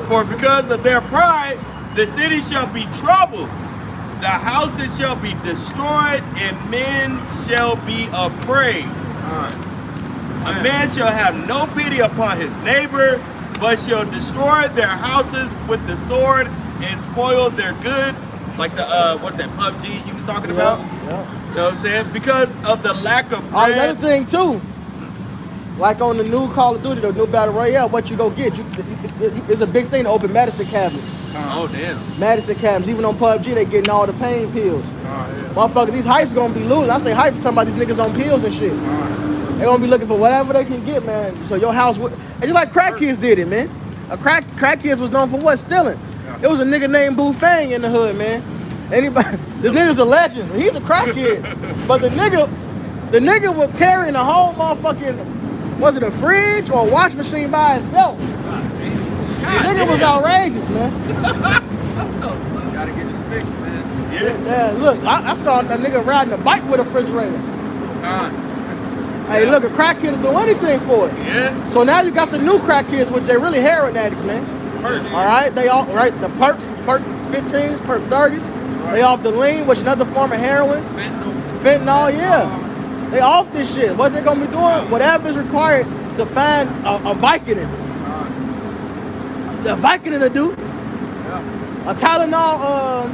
For because of their pride, the city shall be troubled. The houses shall be destroyed, and men shall be afraid. A man shall have no pity upon his neighbor, but shall destroy their houses with the sword and spoil their goods. Like the, what's that, PUBG you was talking about? Yeah. You know what I'm saying? Because of the lack of bread. Another thing too, like on the new Call of Duty, the new Battle Royale, what you go get? It's a big thing to open medicine cabinets. Oh damn. Medicine cabinets. Even on PUBG, they getting all the pain pills. Motherfucker, these hypes gonna be losing. I say hype talking about these niggas on pills and shit. They gonna be looking for whatever they can get, man. So your house, and just like crack kids did it, man. Crack kids was known for what? Stealing. There was a nigga named Boo Fang in the hood, man. Anybody? This nigga's a legend. He's a crack kid, but the nigga was carrying a whole motherfucking, was it a fridge or a wash machine by itself? The nigga was outrageous, man. Gotta get this fixed, man. Yeah, look, I saw a nigga riding a bike with a refrigerator. Hey, look, a crack kid will do anything for it. Yeah. So now you got the new crack kids, which they really heroin addicts, man. All right, they all right. The perk 15s, perk 30s. They off the lean, which is another form of heroin. Fentanyl, yeah. They off this shit. What they gonna be doing? Whatever is required to find a Vicodin. The Vicodin to do. A Tylenol.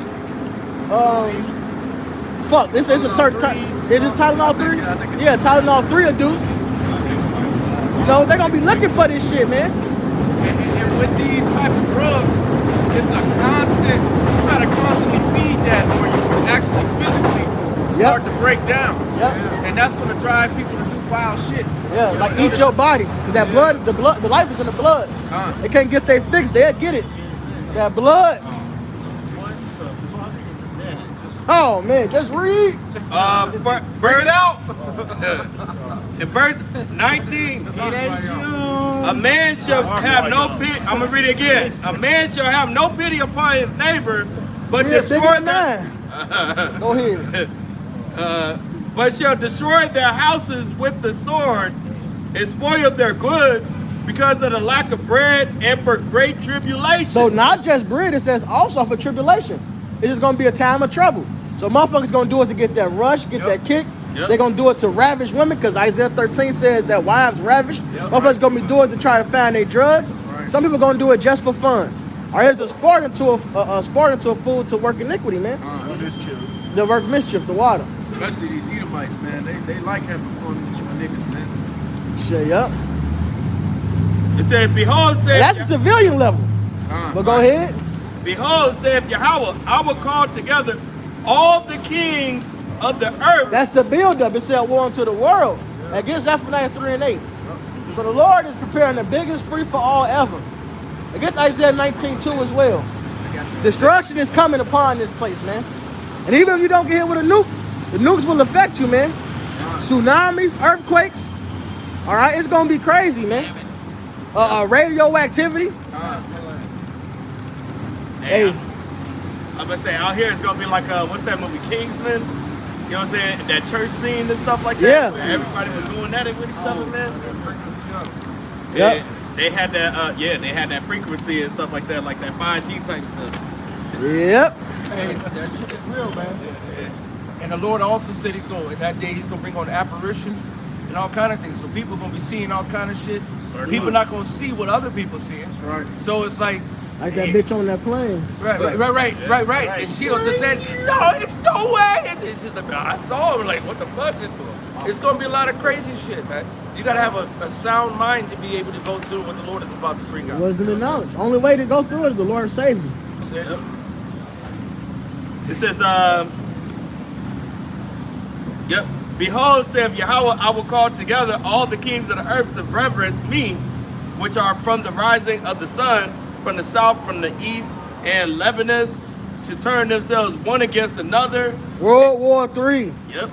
Fuck. This is a certain type. Is it Tylenol 3? Yeah, Tylenol 3 will do. You know they're gonna be looking for this shit, man. And with these type of drugs, it's a constant, you gotta constantly feed that or you can actually physically start to break down. Yep. And that's gonna drive people to do wild shit. Yeah, like eat your body. 'Cause that blood, the life is in the blood. They can't get they fix, they'll get it. That blood. Oh man, just read. Bring it out. In verse 19, a man shall have no pity. I'm gonna read it again. A man shall have no pity upon his neighbor, but destroy Go ahead. but shall destroy their houses with the sword and spoil their goods because of the lack of bread and for great tribulation. So not just bread, it says also for tribulation. It's just gonna be a time of trouble. So motherfuckers gonna do it to get that rush, get that kick. They're gonna do it to ravish women because Isaiah 13 says that wives ravish. Motherfuckers gonna be doing it to try to find their drugs. Some people gonna do it just for fun. Or here's a sport into a fool to work iniquity, man. The work mischief, the water. Especially these Edomites, man. They like having fun with you niggas, man. Shut up. It says, behold, said That's a civilian level. But go ahead. Behold, saith Yahweh, I will call together all the kings of the earth. That's the build-up. It said war unto the world against Zephaniah 3 and 8. So the Lord is preparing the biggest free-for-all ever. Against Isaiah 19:2 as well. Destruction is coming upon this place, man. And even if you don't get hit with a nuke, the nukes will affect you, man. Tsunamis, earthquakes. All right, it's gonna be crazy, man. Radioactivity. Hey, I'm gonna say out here it's gonna be like what's that movie, Kingsman? You know what I'm saying? That church scene and stuff like that. Yeah. Where everybody was doing that with each other, man. Yep. They had that. They had that frequency and stuff like that, like that 5G type stuff. Yep. Hey, that shit is real, man. And the Lord also said he's going, in that day, he's going to bring on apparitions and all kind of things. So people going to be seeing all kind of shit. People not going to see what other people seeing. Right. So it's like that bitch on that plane. Right. And she just said, no, it's no way. It's just, I saw her like, what the fuck? It's going to be a lot of crazy shit, man. You got to have a sound mind to be able to go through what the Lord is about to bring out. Wisdom and knowledge. Only way to go through it is the Lord saved you. It says, behold, saith Yahweh, I will call together all the kings of the earth to reverence me, which are from the rising of the sun, from the south, from the east, and Lebanon, to turn themselves one against another. World War III. Yep.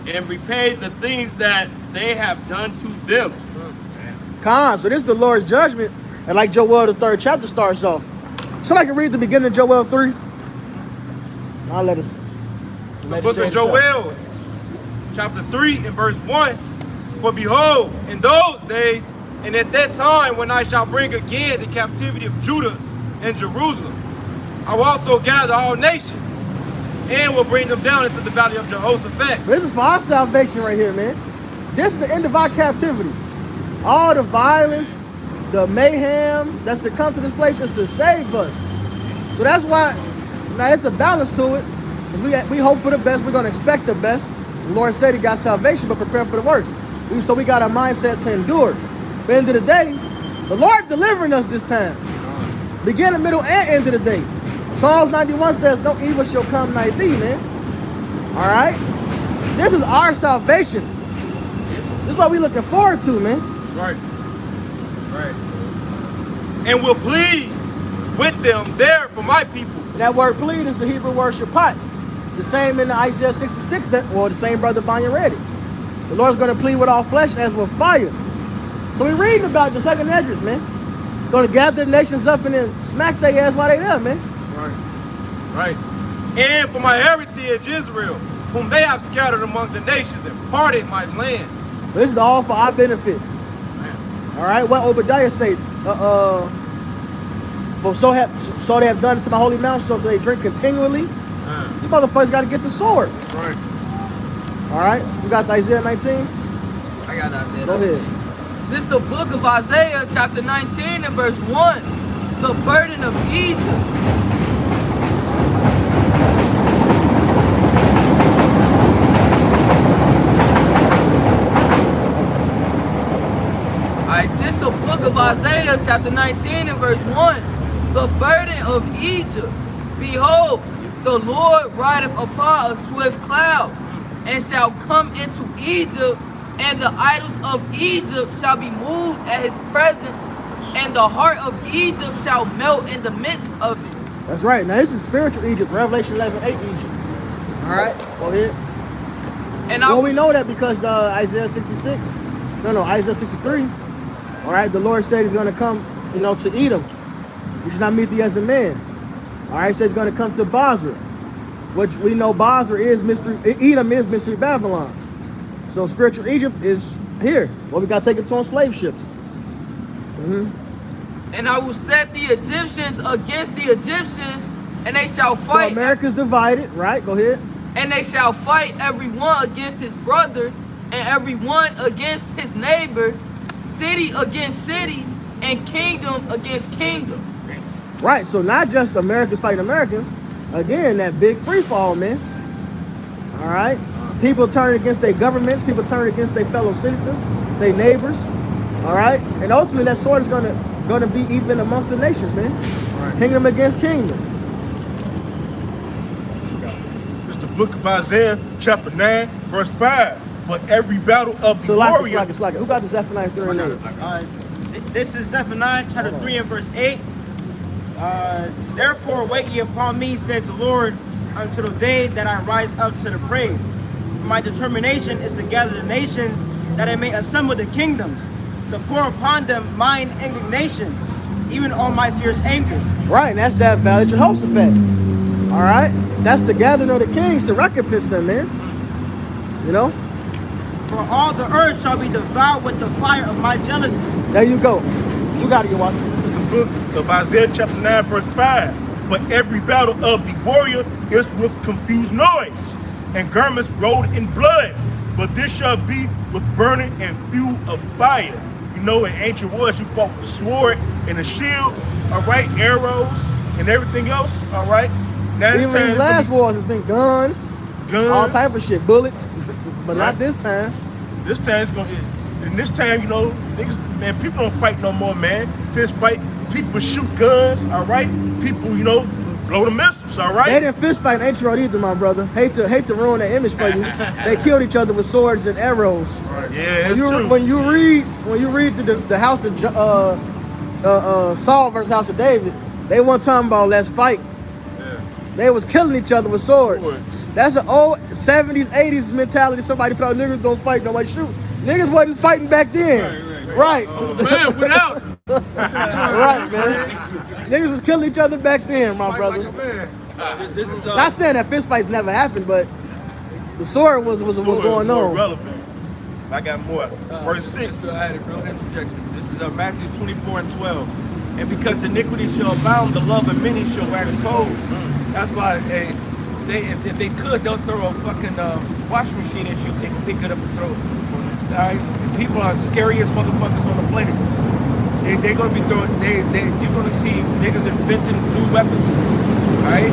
And repay the things that they have done to them. So this is the Lord's judgment. And like Joel, the 3rd chapter starts off. Somebody can read the beginning of Joel 3. I'll let us. The book of Joel, chapter 3 and verse 1. For behold, in those days, and at that time when I shall bring again the captivity of Judah and Jerusalem, I will also gather all nations and will bring them down into the valley of Jehoshaphat. This is for our salvation right here, man. This is the end of our captivity. All the violence, the mayhem that's to come to this place is to save us. So that's why, now it's a balance to it. We hope for the best. We're going to expect the best. The Lord said he got salvation, but prepare for the worst. So we got our mindset to endure. At the end of the day, the Lord delivering us this time. Beginning, middle, and end of the day. Psalms 91 says, no evil shall come nigh thee, man. All right? This is our salvation. This is what we're looking forward to, man. That's right. That's right. And will plead with them there for my people. And that word plead is the Hebrew word shapat. The same in the Isaiah 66, or the same brother Banya read it. The Lord's going to plead with all flesh as with fire. So we're reading about the second Esdras, man. Going to gather the nations up and then smack their ass while they there, man. Right. And for my heritage Israel, whom they have scattered among the nations and parted my land. This is all for our benefit. All right, what Obadiah say? For so they have done it to my holy mountain, so they drink continually. You motherfuckers got to get the sword. Right. All right, you got the Isaiah 19? I got Isaiah 19. Go ahead. This is the book of Isaiah, chapter 19 and verse 1. The burden of Egypt. This the book of Isaiah chapter 19 and verse 1. The burden of Egypt. Behold, the Lord rideth upon a swift cloud, and shall come into Egypt, and the idols of Egypt shall be moved at his presence, and the heart of Egypt shall melt in the midst of it. That's right. Now this is spiritual Egypt, Revelation 11:8 Egypt. All right, go ahead. And well, we know that because Isaiah 66, Isaiah 63. All right, the Lord said he's going to come, to Edom. You should not meet thee as a man. All right, says he's going to come to Basra, which we know Basra is mystery. Edom is mystery Babylon. So spiritual Egypt is here. Well, we got to take it to on slave ships. And I will set the Egyptians against the Egyptians, and they shall fight. So America's divided, right? Go ahead. And they shall fight every one against his brother, and every one against his neighbor, city against city, and kingdom against kingdom. Right, so not just Americans fighting Americans. Again, that big free fall, man. All right? People turn against their governments. People turn against their fellow citizens, their neighbors. All right? And ultimately, that sword is gonna be even amongst the nations, man. Right. Kingdom against kingdom. It's the book of Isaiah, chapter 9, verse 5. For every battle of the warrior. It's like it. Who got the Zephaniah 3 and 8? This is Zephaniah chapter 3 and verse 8. Therefore wait ye upon me, said the Lord, until the day that I rise up to the praise. My determination is to gather the nations, that I may assemble the kingdoms, to pour upon them mine indignation, even on my fierce anger. Right, and that's that Valley Jehoshaphat. All right? That's the gathering of the kings to recompense them, man. For all the earth shall be devoured with the fire of my jealousy. There you go. You got it, you watch it. It's the book of Isaiah chapter 9, verse 5. For every battle of the warrior is with confused noise, and garments rolled in blood. But this shall be with burning and fuel of fire. In ancient wars, you fought with the sword and the shield, all right, arrows, and everything else, all right? Now Even in these last wars, it's been guns, all type of shit, bullets, but not this time. This time it's gonna. And this time, niggas, man, people don't fight no more, man. Fist fight. People shoot guns, all right. People, blow the missiles, all right. They didn't fist fight in Ancient Road either, my brother. Hate to ruin that image for you. They killed each other with swords and arrows. Right. Yeah, true. When you read the house of Saul versus house of David, they weren't talking about let's fight. Yeah. They was killing each other with swords. That's an old 70s, 80s mentality. Somebody put out niggas don't fight, nobody shoot. Niggas wasn't fighting back then. Right. Oh, man, without. Right, man. Niggas was killing each other back then, my brother. This is Not saying that fist fights never happened, but the sword was going on. Relevant. I got more. Verse 6. I had a real interjection. This is Matthew 24 and 12. And because iniquity shall abound, the love of many shall wax cold. That's why if they could, they'll throw a fucking washing machine at you. They can pick it up and throw it. All right, people are the scariest motherfuckers on the planet. They're gonna be throwing. You're gonna see niggas inventing new weapons. All right,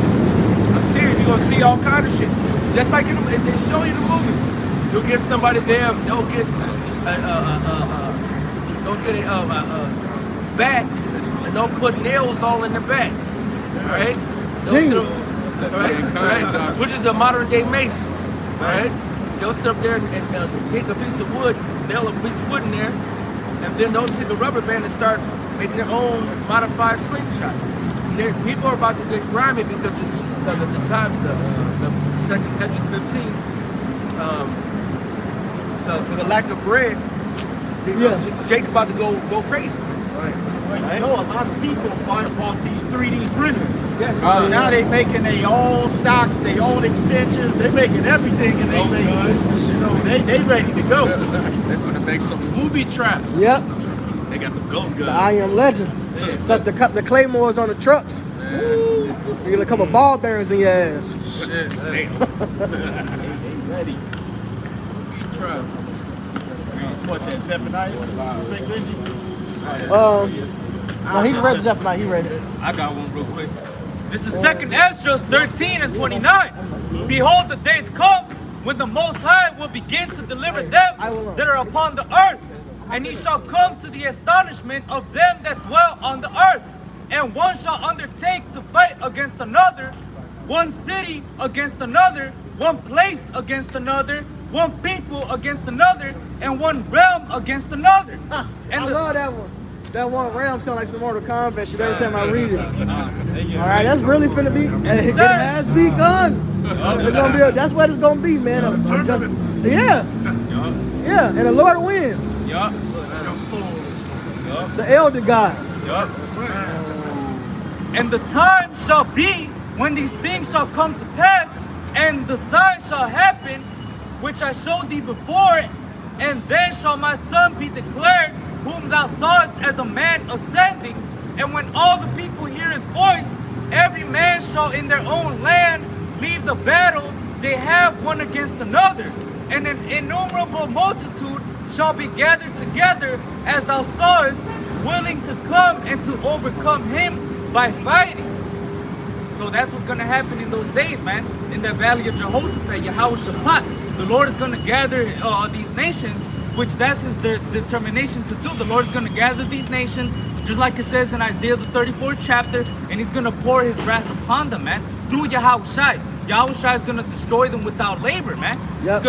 I'm serious. You're gonna see all kind of shit. Just like they show you the movies. You'll get somebody there. They'll get a back, and they'll put nails all in the back. All right. Right, which is a modern day mace. All right. They'll sit up there and take a piece of wood, nail a piece of wood in there, and then they'll take a rubber band and start making their own modified slingshot. People are about to get grimy because it's the time, the second Exodus 15, for the lack of bread, Jacob about to go crazy. Right. You know, a lot of people bought these 3D printers. Yes. So now they making their own stocks, their own extensions. They making everything in their basement. So they ready to go. They're gonna make some booby traps. Yep. They got the ghost guns. The I Am Legend. Yeah. So the claymores on the trucks. You get a couple ball bearings in your ass. Shit. They ready. Booby trap. What's that, Zephaniah? St. Benji? No, he read Zephaniah. He read it. I got one real quick. This is 2nd Ezra 13 and 29. Behold, the days come when the Most High will begin to deliver them that are upon the earth. And he shall come to the astonishment of them that dwell on the earth. And one shall undertake to fight against another, one city against another, one place against another, one people against another, and one realm against another. And I love that one. That one realm sound like some Mortal Kombat shit every time I read it. All right, that's really finna be. It has begun. It's gonna be. That's what it's gonna be, man. Yeah, and the Lord wins. Yup. The Elder God. Yup. And the time shall be when these things shall come to pass, and the sign shall happen, which I showed thee before, and then shall my son be declared, whom thou sawest as a man ascending. And when all the people hear his voice, every man shall in their own land leave the battle they have one against another. And an innumerable multitude shall be gathered together, as thou sawest, willing to come and to overcome him by fighting. So that's what's going to happen in those days, man. In the valley of Jehoshaphat, Yahushaphat, the Lord is going to gather these nations, which that's his determination to do. The Lord is going to gather these nations, just like it says in Isaiah the 34th chapter, and he's going to pour his wrath upon them, man, through Yahushai. Yahushai is going to destroy them without labor, man. Yep.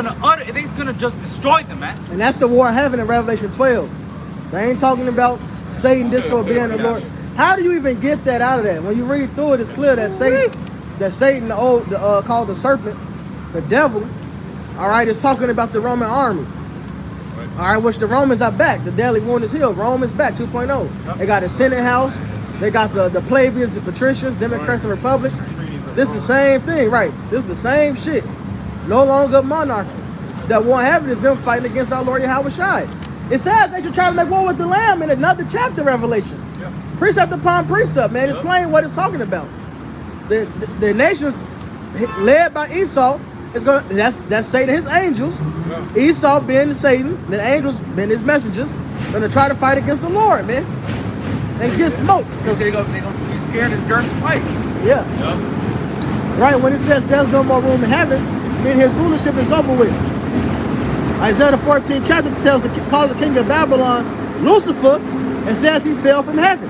He's going to just destroy them, man. And that's the war of heaven in Revelation 12. They ain't talking about Satan disobeying the Lord. How do you even get that out of that? When you read through it, it's clear that Satan, called the serpent, the devil, all right, is talking about the Roman army. All right, which the Romans are back. The deadly wound is healed. Rome is back 2.0. They got a Senate house. They got the plebeians, the patricians, Democrats and Republics. This is the same thing, right? This is the same shit. No longer monarchy. That war in heaven is them fighting against our Lord Yahushai. It says they should try to make war with the Lamb in another chapter of Revelation. Yeah. Precept upon precept, man. It's plain what it's talking about. The nations led by Esau is going. That's Satan and his angels. Yeah. Esau being Satan, the angels being his messengers, going to try to fight against the Lord, man, and get smoked. Because they're gonna be scared and dirt fight. Yeah. Right, when it says there's no more room in heaven, then his rulership is over with. Isaiah the 14th chapter calls the king of Babylon Lucifer and says he fell from heaven.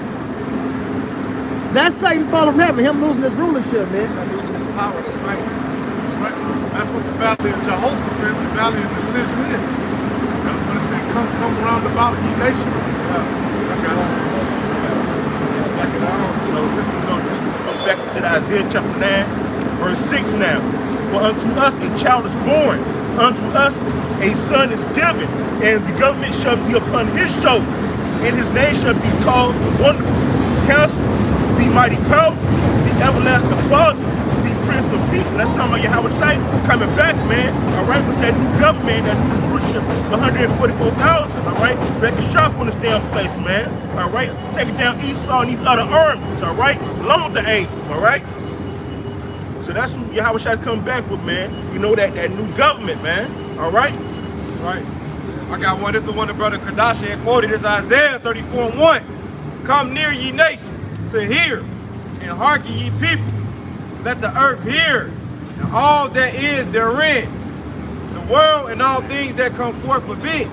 That's Satan falling from heaven, him losing his rulership, man. He's losing his power, that's right. That's right. That's what the valley of Jehoshaphat, the valley of decision is. When it said, come round about ye nations. This goes back to the Isaiah chapter 9, verse 6 now. For unto us a child is born, unto us a son is given, and the government shall be upon his shoulder, and his name shall be called Wonderful Counselor, the Mighty Power, the Everlasting Father, the Prince of Peace. And that's talking about Yahushai coming back, man. All right, with that new government, that new rulership, 144,000. All right, record sharp on this damn place, man. All right, taking down Esau and these other armies. All right, along with the angels. All right. So that's what Yahushai's coming back with, man. You know, that new government, man. All right? Right. I got one. This is the one that Brother Kadashi had quoted. This is Isaiah 34:1. Come near, ye nations, to hear, and hearken, ye people. Let the earth hear, and all that is therein, the world and all things that come forth of it.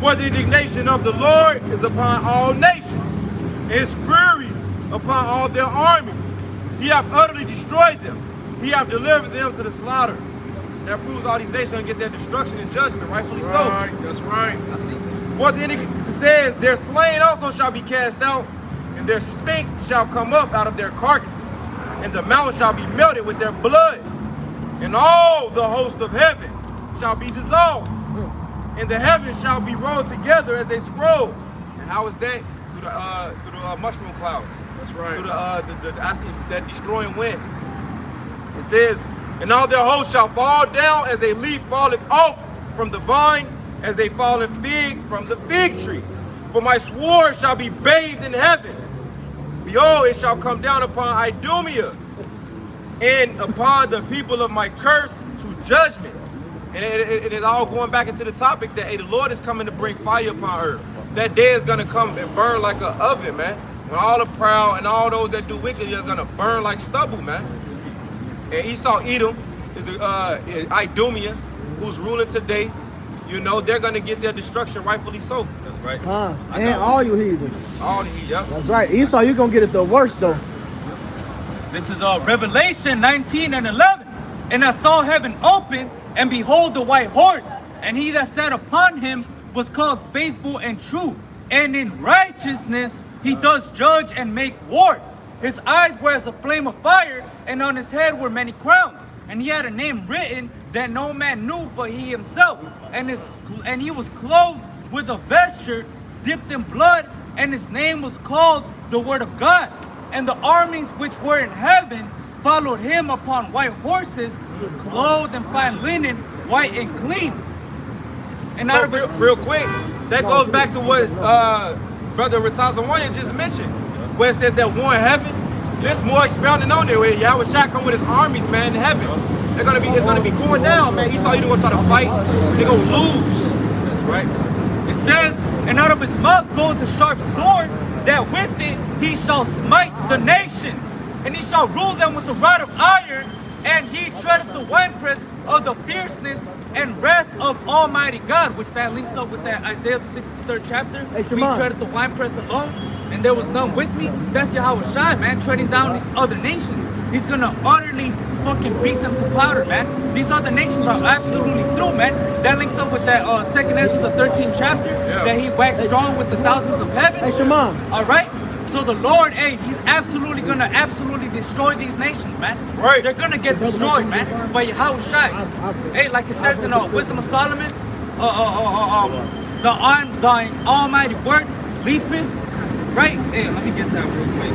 For the indignation of the Lord is upon all nations, and his fury upon all their armies. He hath utterly destroyed them. He hath delivered them to the slaughter. That proves all these nations get their destruction and judgment, rightfully so. Right, that's right. I see. For the it says, their slain also shall be cast out, and their stink shall come up out of their carcasses, and the mountain shall be melted with their blood, and all the host of heaven shall be dissolved, and the heavens shall be rolled together as a scroll. And how is that? Through the mushroom clouds. That's right. Through the acid, that destroying wind. It says, and all their hosts shall fall down as a leaf falleth off from the vine, as a fallen fig from the fig tree. For my sword shall be bathed in heaven. Behold, it shall come down upon Idumea and upon the people of my curse to judgment. And it is all going back into the topic that, hey, the Lord is coming to bring fire upon earth. That day is going to come and burn like an oven, man. When all the proud and all those that do wicked is going to burn like stubble, man. And Esau Edom is the Idumea, who's ruling today. You know, they're going to get their destruction, rightfully so. That's right. And all you heathens. All the heat, yep. That's right. Esau, you're going to get it the worst, though. This is Revelation 19:11. And I saw heaven open, and behold, the white horse, and he that sat upon him was called Faithful and True, and in righteousness he does judge and make war. His eyes were as a flame of fire, and on his head were many crowns. And he had a name written that no man knew but he himself. And he was clothed with a vesture dipped in blood, and his name was called the Word of God. And the armies which were in heaven followed him upon white horses, clothed in fine linen, white and clean. And out of his... real quick, that goes back to what Brother Ratazawanya just mentioned, where it says that one heaven. There's more expounding on there. Where Yahweh Shai come with his armies, man, in heaven. It's gonna be going down, man. Esau, you gonna try to fight, they're gonna lose. That's right. It says, and out of his mouth goeth the sharp sword, that with it he shall smite the nations, and he shall rule them with a rod of iron, and he treadeth the winepress of the fierceness and wrath of Almighty God, which that links up with that Isaiah the 63rd chapter. Hey, we Shimon. treadeth the winepress alone, and there was none with me. That's Yahweh Shai, man, treading down these other nations. He's gonna utterly fucking beat them to powder, man. These other nations are absolutely through, man. That links up with that 2nd Ezra, the 13th chapter, that he waxed strong with the thousands of heaven. Hey, Shimon. All right? So the Lord, hey, he's absolutely gonna destroy these nations, man. Right. They're gonna get destroyed, man, by Yahweh Shai. Hey, like it says in Wisdom of Solomon, thine almighty word leapeth, right? Hey, let me get that real quick.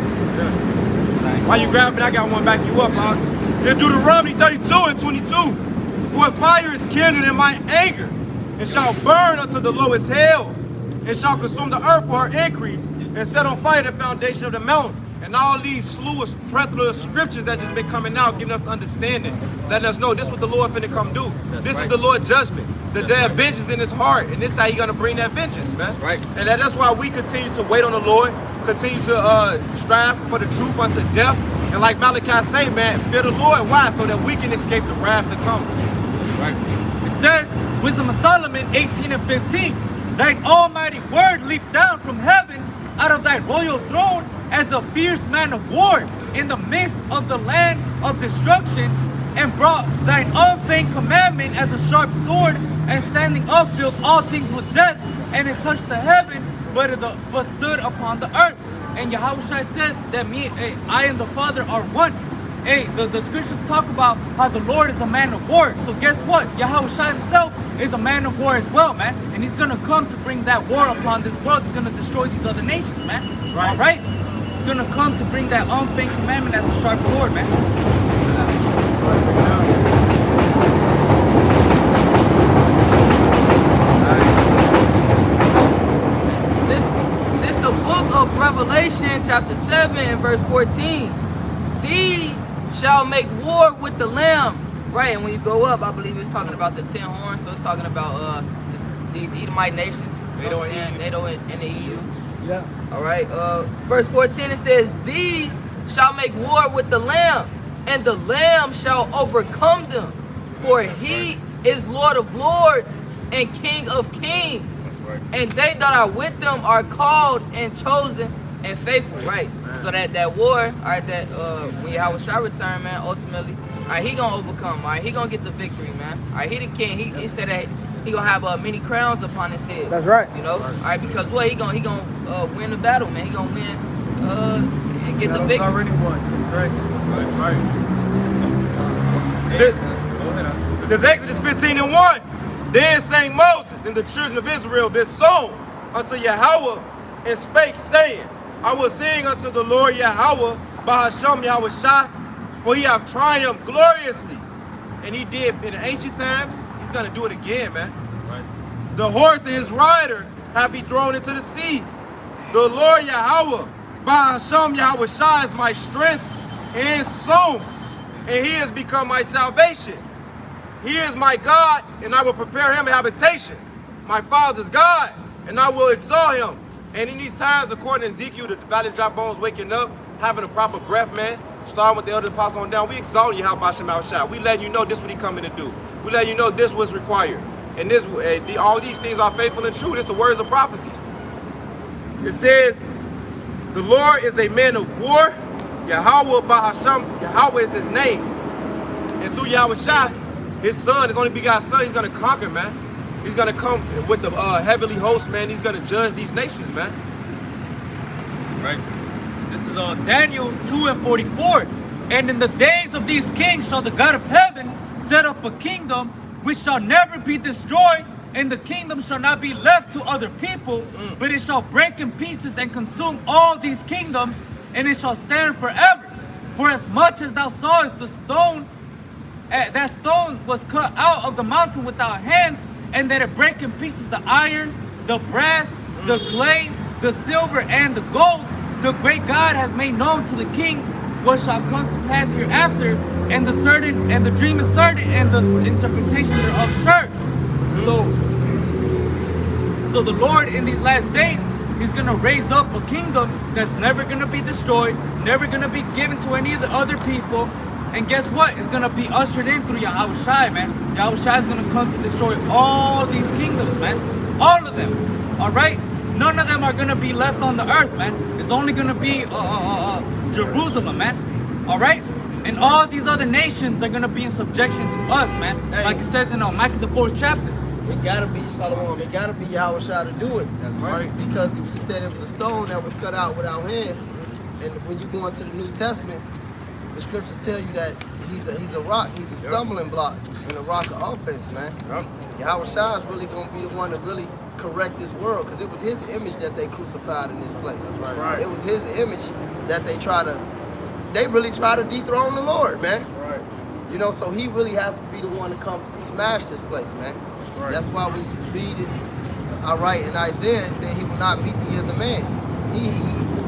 While you grabbing, I got one back you up, huh? In Deuteronomy 32 and 22, for fire is kindled in my anger, and shall burn unto the lowest hells, and shall consume the earth for her increase, and set on fire the foundation of the mountains. And all these slew of plethora of scriptures that just been coming out, giving us understanding, letting us know this is what the Lord finna come do. This is the Lord's judgment. The day of vengeance in his heart, and this is how he gonna bring that vengeance, man. That's right. And that's why we continue to wait on the Lord, continue to strive for the truth unto death. And like Malachi say, man, fear the Lord. Why? So that we can escape the wrath to come. That's right. It says, Wisdom of Solomon 18 and 15, thine almighty word leaped down from heaven out of thy royal throne as a fierce man of war in the midst of the land of destruction, and brought thine unfeigned commandment as a sharp sword, and standing up filled all things with death, and it touched the heaven, but stood upon the earth. And Yahushua said that I and the Father are one. Hey, the scriptures talk about how the Lord is a man of war. So guess what? Yahushua himself is a man of war as well, man. And he's gonna come to bring that war upon this world. He's gonna destroy these other nations, man. Right. All right? He's gonna come to bring that unfeigned commandment as a sharp sword, man. This the book of Revelation, chapter 7 and verse 14. These shall make war with the Lamb. Right, and when you go up, I believe it's talking about the 10 horns, so it's talking about these Edomite nations. You know what I'm saying? NATO in the EU. Yeah. All right. Verse 14 it says, "These shall make war with the Lamb, and the Lamb shall overcome them, for he is Lord of lords and King of kings. And they that are with them are called and chosen and faithful." Right. So that war, all right, that when Yahweh shall return, man, ultimately, all right, he gonna overcome. All right, he gonna get the victory, man. All right, he the king. He said that he gonna have many crowns upon his head. That's right. You know, all right, because what he gonna win the battle, man. He gonna win and get the Battle's victory. already won. That's right. This Exodus 15:1. Then sang Moses and the children of Israel this song unto Yahweh, and spake, saying, I will sing unto the Lord Yahweh, Bahasham Yahweh Shah, for he hath triumphed gloriously. And he did in the ancient times, he's going to do it again, man. Right. The horse and his rider have he thrown into the sea. The Lord Yahweh, Bahasham Yahweh Shah, is my strength and song, and he has become my salvation. He is my God, and I will prepare him a habitation. My father's God, and I will exalt him. And in these times, according to Ezekiel, the valley of dry bones waking up, having a proper breath, man, starting with the elder apostle on down, we exalt you, how Bashem Al-Shah. We letting you know this what he coming to do. We letting you know this was required. And this, all these things are faithful and true. This the words of prophecy. It says, the Lord is a man of war. Yahweh Bahasham, Yahweh is his name. And through Yahweh Shah, his son, his only begotten son, he's going to conquer, man. He's going to come with the heavenly host, man. He's going to judge these nations, man. Right. This is on Daniel 2:44. And in the days of these kings shall the God of heaven set up a kingdom which shall never be destroyed, and the kingdom shall not be left to other people, but it shall break in pieces and consume all these kingdoms, and it shall stand forever. For as much as thou sawest the stone, that stone was cut out of the mountain without hands, and that it break in pieces the iron, the brass, the clay, the silver, and the gold, the great God has made known to the king what shall come to pass hereafter, and the dream is certain, and the interpretation thereof sure. So the Lord in these last days, he's gonna raise up a kingdom that's never gonna be destroyed, never gonna be given to any of the other people. And guess what? It's gonna be ushered in through Yahweh Shai, man. Yahweh Shai is gonna come to destroy all these kingdoms, man. All of them. All right? None of them are gonna be left on the earth, man. It's only gonna be Jerusalem, man. All right? And all these other nations are gonna be in subjection to us, man. Hey. Like it says in Micah the 4th chapter. It gotta be Shalom. It gotta be Yahweh Shai to do it. That's right. Because he said it was a stone that was cut out without hands. And when you go into the New Testament, the scriptures tell you that he's a rock, he's a stumbling block and a rock of offense, man. Yahweh Shai is really gonna be the one to really correct this world, because it was his image that they crucified in this place. Right. It was his image that they really try to dethrone the Lord, man. Right. You know, so he really has to be the one to come smash this place, man. Right. That's why we read it, all right, in Isaiah, it said he will not meet thee as a man.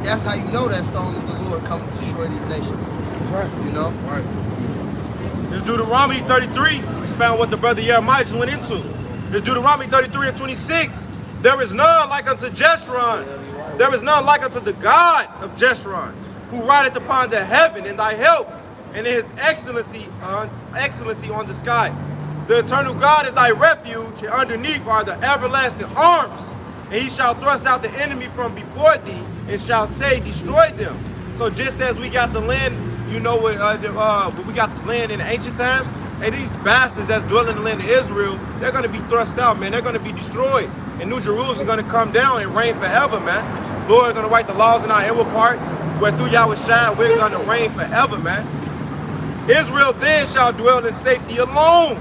That's how you know that stone is the Lord coming to destroy these nations. That's right. You know? Right. This Deuteronomy 33 expound what the brother Jeremiah went into. This Deuteronomy 33:26. There is none like unto Jeshurun. There is none like unto the God of Jeshurun, who rideth upon the heaven in thy help, and in his excellency on the sky. The eternal God is thy refuge, and underneath are the everlasting arms. And he shall thrust out the enemy from before thee, and shall say, destroy them. So just as we got the land, you know, we got the land in the ancient times, and these bastards that's dwelling in the land of Israel, they're going to be thrust out, man. They're going to be destroyed. And New Jerusalem is going to come down and reign forever, man. Lord is going to write the laws in our inward parts, where through Yahweh Shai, we're going to reign forever, man. Israel then shall dwell in safety alone,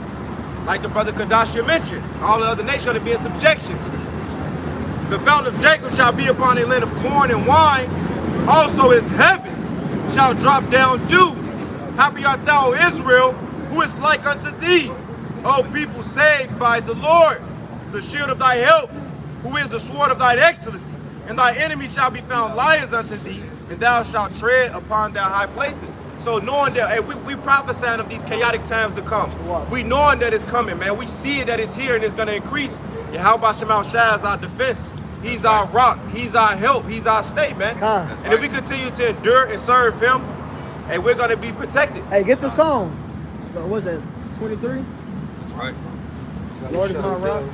like the brother Kadashia mentioned. All the other nations are going to be in subjection. The fountain of Jacob shall be upon a land of corn and wine. Also his heavens shall drop down dew. Happy art thou, Israel, who is like unto thee, O people saved by the Lord, the shield of thy help, who is the sword of thine excellency. And thy enemies shall be found liars unto thee, and thou shalt tread upon their high places. So knowing that, hey, we prophesying of these chaotic times to come. We knowing that it's coming, man. We see it that it's here and it's going to increase. Yahweh Shemau Shai is our defense. He's our rock. He's our help. He's our stay, man. And if we continue to endure and serve him, hey, we're going to be protected. Hey, get the song. What was that, 23? That's right. Lord is my rock.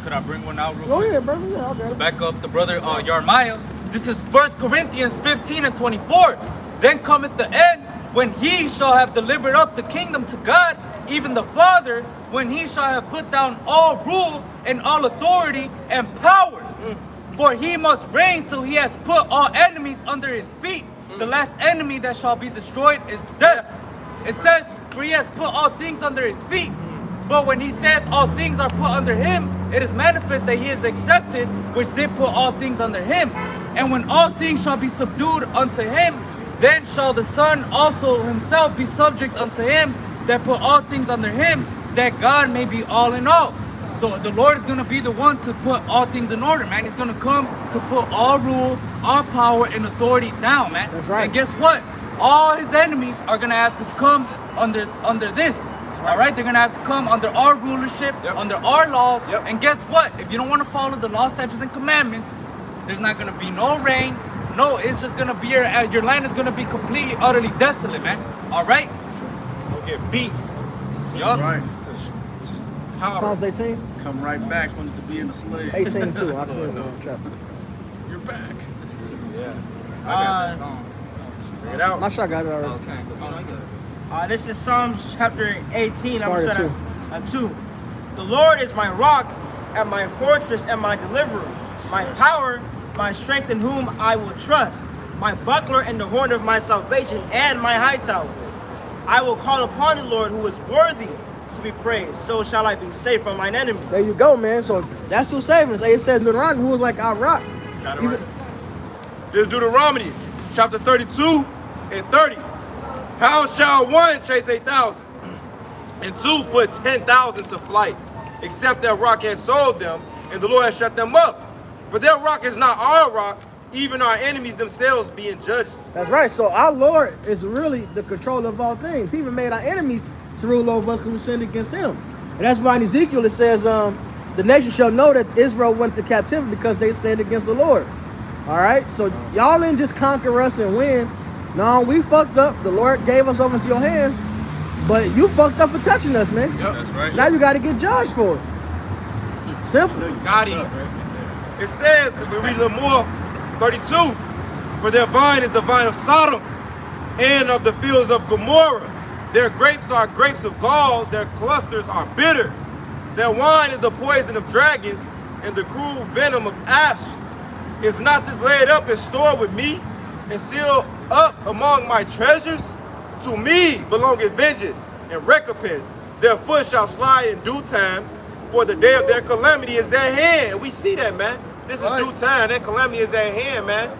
Could I bring one out real Go quick? ahead, brother. Yeah, okay. To back up the brother Yarmiah. This is 1 Corinthians 15 and 24. Then cometh the end, when he shall have delivered up the kingdom to God, even the Father, when he shall have put down all rule and all authority and power. For he must reign till he has put all enemies under his feet. The last enemy that shall be destroyed is death. It says, for he has put all things under his feet. But when he said all things are put under him, it is manifest that he is accepted, which did put all things under him. And when all things shall be subdued unto him, then shall the Son also himself be subject unto him that put all things under him, that God may be all in all. So the Lord is going to be the one to put all things in order, man. He's going to come to put all rule, all power, and authority down, man. That's right. And guess what? All his enemies are going to have to come under this. All right, they're gonna have to come under our rulership, under our laws. And guess what? If you don't want to follow the law, statutes, and commandments, there's not gonna be no rain. No, it's just gonna be your land is gonna be completely, utterly desolate, man. All right. Don't get beat. Yup. Right. Psalms 18? Come right back when to be in the slave. 18 too. I've seen it. You're back. I got that song. Bring it out. My shot got it already. Okay, but you know, you got it. This is Psalms chapter 18. Start at at 2. The Lord is my rock and my fortress and my deliverer, my power, my strength in whom I will trust, my buckler and the horn of my salvation and my high tower. I will call upon the Lord who is worthy to be praised. So shall I be safe from mine enemies. There you go, man. So that's who's saving us. It says Deuteronomy, who was like our rock. Got it right. This is Deuteronomy, chapter 32 and 30. How shall one chase 8,000, and two put 10,000 to flight, except that rock has sold them, and the Lord has shut them up? For their rock is not our rock, even our enemies themselves being judges. That's right. So our Lord is really the controller of all things. He even made our enemies to rule over us because we sinned against him. And that's why in Ezekiel it says, the nation shall know that Israel went to captivity because they sinned against the Lord. All right. So y'all didn't just conquer us and win. No, we fucked up. The Lord gave us over into your hands, but you fucked up for touching us, man. Yep. That's right. Now you got to get judged for it. Simple. Got it. It says, if we read a little more, 32, for their vine is the vine of Sodom and of the fields of Gomorrah. Their grapes are grapes of gall, their clusters are bitter. Their wine is the poison of dragons and the cruel venom of asps. Is not this laid up and stored with me and sealed up among my treasures? To me belongeth vengeance and recompense. Their foot shall slide in due time, for the day of their calamity is at hand. And we see that, man. This is due time. That calamity is at hand, man.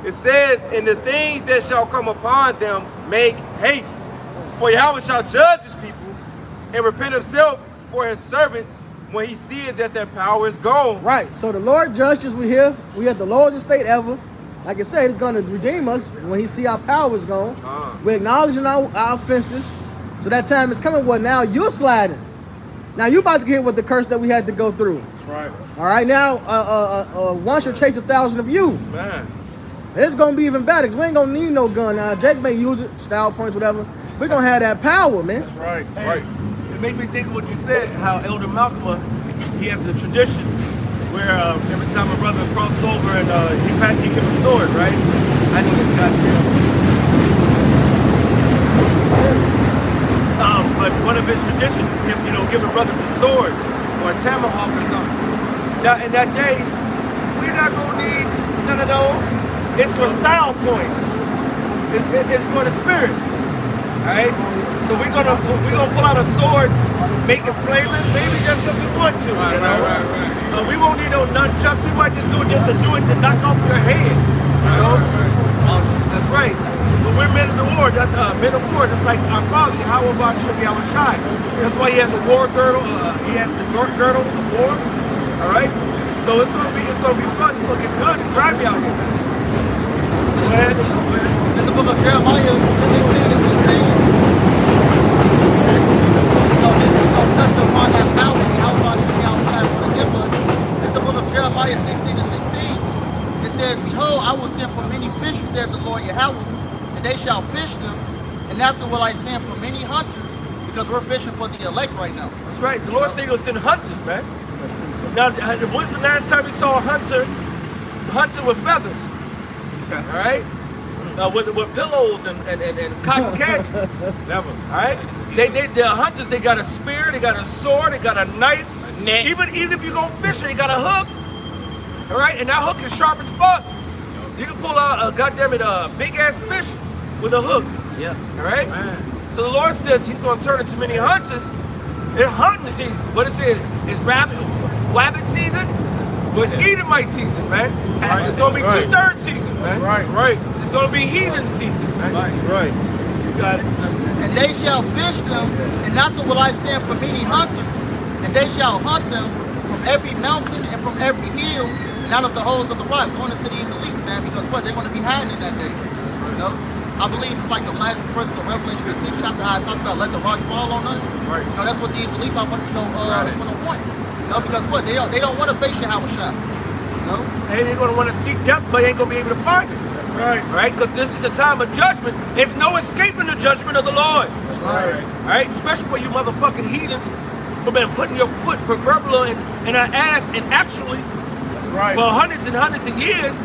It says, and the things that shall come upon them make haste. For Yahweh shall judge his people and repent himself for his servants when he seeth that their power is gone. Right. So the Lord judged us. We here. We at the lowest estate ever. Like I said, it's going to redeem us when he see our power is gone. We're acknowledging our offenses. So that time is coming. Well, now you're sliding. Now you about to get with the curse that we had to go through. That's right. All right. Now, one shall chase 1,000 of you. Man. It's going to be even better because we ain't going to need no gun. Now, Jake may use it, style points, whatever. We're going to have that power, man. That's right. Hey, right. It made me think of what you said, how Elder Malcolm, he has a tradition where every time a brother crosses over and he give a sword, right? I need to but one of his traditions is him, giving brothers a sword or a tomahawk or something. Now, in that day, we're not gonna need none of those. It's for style points. It's for the spirit. All right. So we're gonna pull out a sword, make it flaming, maybe just because we want to. Right. We won't need no nunchucks. We might just do it to knock off your head. That's right. But we're men of the war. Men of war, just like our father, Yahweh Bashim Yahweh Shai. That's why he has a war girdle. He has the girdle of war. All right. So it's gonna be fun. It's gonna get good and grimy out here. Go ahead. the book of Jeremiah 16:16. So this is touching upon that power that Yahweh is going to give us. It's the book of Jeremiah 16:16. It says, behold, I will send for many fishers, saith the Lord Yahweh, and they shall fish them, and after will I send for many hunters, because we're fishing for the elect right now. That's right. The Lord said he's going to send hunters, man. Now, when's the last time you saw a hunter with feathers? All right? With pillows and cotton candy. Never. All right? They're hunters. They got a spear, they got a sword, they got a knife. Even if you go fishing, they got a hook. All right? And that hook is sharp as fuck. You can pull out a big ass fish with a hook. Yeah. All right? Man. So the Lord says he's going to turn into many hunters. It's hunting season. What it says is rabbit season. Well, it's Edomite season, man. Right. It's going to be 2/3 season, man. Right. It's going to be heathen season, man. Right. You got it. And they shall fish them, and after will I send for many hunters, and they shall hunt them from every mountain and from every hill, and out of the holes of the rocks, going into these elites, man, because what? They're going to be hiding in that day. You know? I believe it's like the last verse of Revelation, the 6th chapter, how it talks about let the rocks fall on us. Right. You know, that's what these elites are going to, is going to want. You know, because what? They don't want to face Yahweh Shai. You know? And they're going to want to seek death, but they ain't going to be able to find it. That's right. Right? Because this is a time of judgment. It's no escaping the judgment of the Lord. That's right. All right? Especially for you motherfucking heathens who've been putting your foot proverbially in our ass, and actually, That's right. for hundreds and hundreds of years,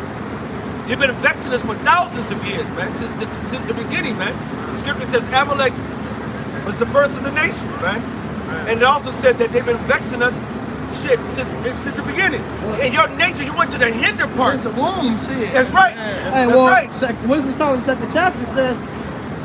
you've been vexing us for thousands of years, man, since the beginning, man. The scripture says Amalek was the first of the nations, man. And it also said that they've been vexing us since the beginning. In your nature, you went to the hinder part. Since the womb, shit. That's right. Hey, That's well, right. Wisdom of Solomon, 2nd chapter says,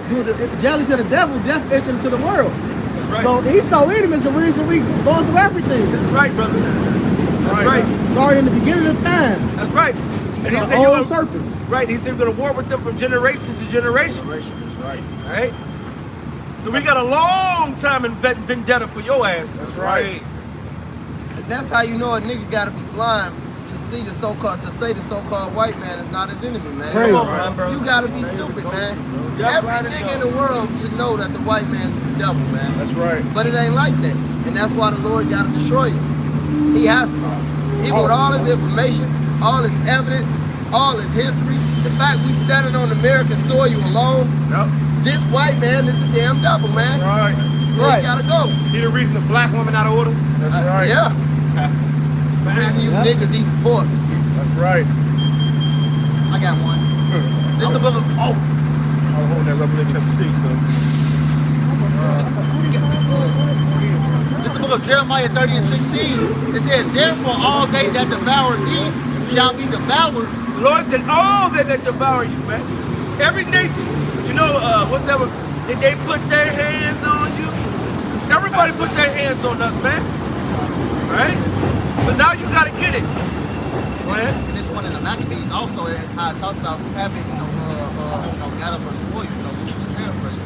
the jealousy of the devil, death is into the world. That's right. So Esau Edom is the reason we going through everything. That's right, brother. That's right. Starting in the beginning of time. That's right. And he The said old serpent. Right. He said we're going to war with them from generation to generation. That's right. All right. So we got a long time in vendetta for your ass. That's right. That's how you know a nigga gotta be blind to say the so-called white man is not his enemy, man. Crazy. Come on, man, bro. You gotta be stupid, man. Devil Every nigga in the world should know that the white man's the devil, man. That's right. But it ain't like that. And that's why the Lord gotta destroy you. He has to. Even with all his information, all his evidence, all his history, the fact we standing on American soil alone, this white man is the damn devil, man. Right. He gotta go. He the reason the black woman out of order? That's right. Yeah. Man, you niggas eating pork. That's right. I got one. This is the book of I'll hold that Revelation chapter 6, though. This is the book of Jeremiah 30:16. It says, therefore all they that devour thee shall be devoured. The Lord said, all that devour you, man. Every nation, you know, whatever, did they put their hands on you? Everybody put their hands on us, man. Right? So now you gotta get it. And this one in the Maccabees also, how it talks about who haven't, got up or spoiled, we should paraphrase.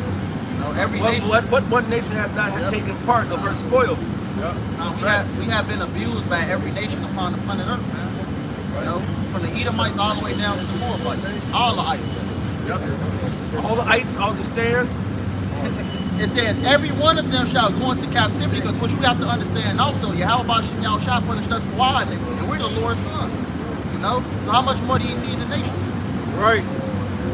Every nation. What nation has not taken part of her spoils? We have been abused by every nation upon the planet Earth, man. From the Edomites all the way down to the Moabites, all the ites. All the ites, all the stands. It says every one of them shall go into captivity, because what you have to understand also, Yahweh Shah punished us for our iniquity, and we're the Lord's sons. So how much more do you see in the nations? Right.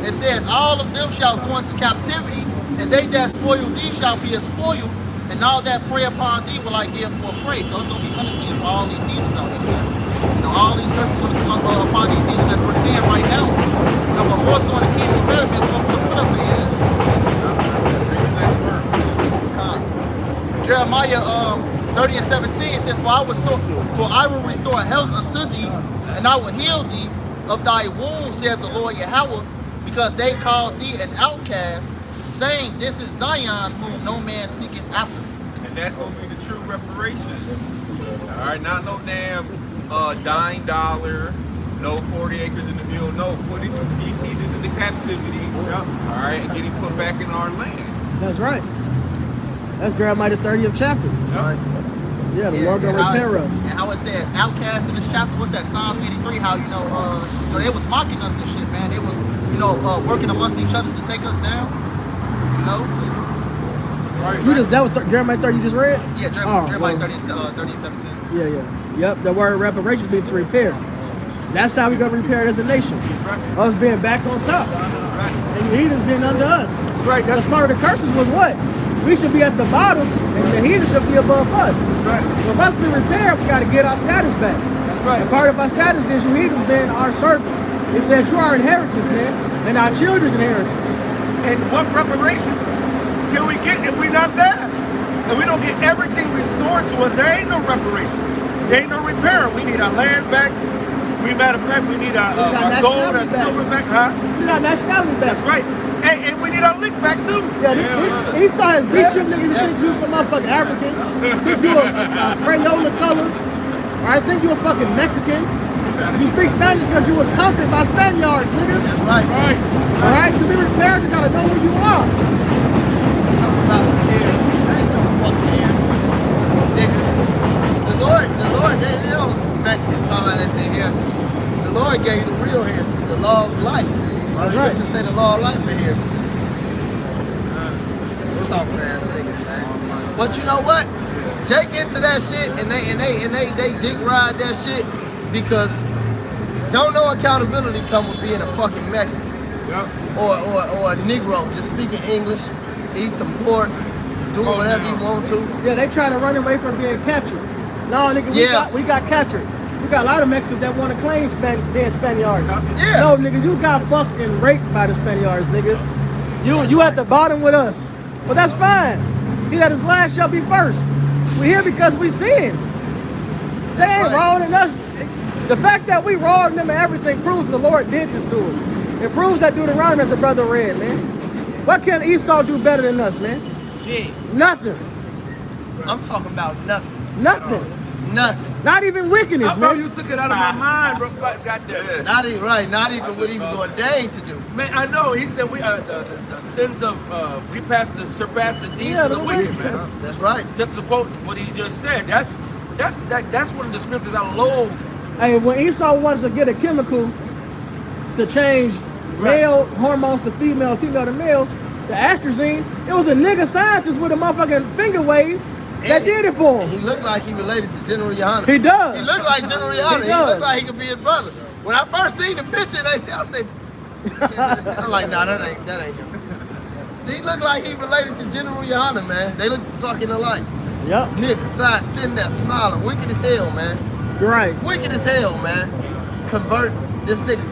It says all of them shall go into captivity, and they that spoil thee shall be a spoil, and all that prey upon thee will I give for a prey. So it's going to be punishing for all these heathens out here. All these curses will come upon these heathens that we're seeing right now. But more so in the kingdom of heaven, it's going to put up their hands. Jeremiah 30:17 says, for I will restore health unto thee, and I will heal thee of thy wounds, saith the Lord Yahweh, because they called thee an outcast, saying, this is Zion, whom no man seeketh after. And that's gonna be the true reparations. All right, not no damn dime dollar, no 40 acres in the mule, no, putting these heathens into captivity, all right, and getting put back in our land. That's right. That's Jeremiah the 30th chapter. Right. Yeah, the Lord gonna repair us. And how it says outcast in this chapter, what's that, Psalms 83, how, they was mocking us and shit, man. We working amongst each other to take us down. You know? That was Jeremiah 30 you just read? Yeah, Jeremiah 30, 17. Yeah. Yep, the word reparations means to repair. That's how we gonna repair it as a nation. Us being back on top. And the heathens being under us. Right, that's part of the curses was what? We should be at the bottom and the heathens should be above us. Right. So if us to repair, we gotta get our status back. That's right. And part of our status is you heathens being our servants. It says you are inheritance, man, and our children's inheritance. And what reparations can we get if we're not there? And we don't get everything restored to us, there ain't no reparation. There ain't no repair. We need our land back. Matter of fact, we need our gold and silver back, huh? We need our nationality back. That's right. And we need our lick back too. Yeah, he saw his beat you niggas and think you some motherfucking Africans. Think you a Crayola color. Or I think you a fucking Mexican. You speak Spanish because you was conquered by Spaniards, nigga. That's right. Alright, to be repaired, you gotta know who you are. Talking about some heritage. That ain't no fucking heritage. Nigga, the Lord, they don't Mexicans talking about they say heritage. The Lord gave you the real heritage, the law of life. That's right. Scripture say the law of life is heritage. Soft ass niggas, man. But you know what? Jake into that shit and they dick ride that shit because don't know accountability come with being a fucking Mexican. Yep. Or a Negro just speaking English, eat some pork, doing whatever you want to. Yeah, they try to run away from being captured. No, nigga, we got captured. We got a lot of Mexicans that want to claim being Spaniards. Yeah. No, nigga, you got fucked and raped by the Spaniards, nigga. You at the bottom with us. But that's fine. He that is last shall be first. We here because we sin. They ain't wrong than us. The fact that we wronged them and everything proves the Lord did this to us. It proves that Deuteronomy that the brother read, man. What can Esau do better than us, man? Shit. Nothing. I'm talking about nothing. Nothing. Nothing. Not even wickedness, Bro, man. you took it out of my mind, bro. Goddamn. Not even right. Not even what he was ordained to do. Man, I know. He said we the sins of we surpass the deeds of the wicked, man. That's right. Just to quote what he just said. That's one of the scriptures I loathe. Hey, when Esau wanted to get a chemical to change male hormones to female, female to males, the astrazine, it was a nigga scientist with a motherfucking finger wave that did it for him. He looked like he related to General Yohana. He does. He looked like General Yohana. He does. looked like he could be his brother. When I first seen the picture, I said, I'm like, nah, that ain't him. He looked like he related to General Yohana, man. They look fucking alike. Yep. Nigga, sitting there smiling, wicked as hell, man. You're right. Wicked as hell, man. Convert this nigga.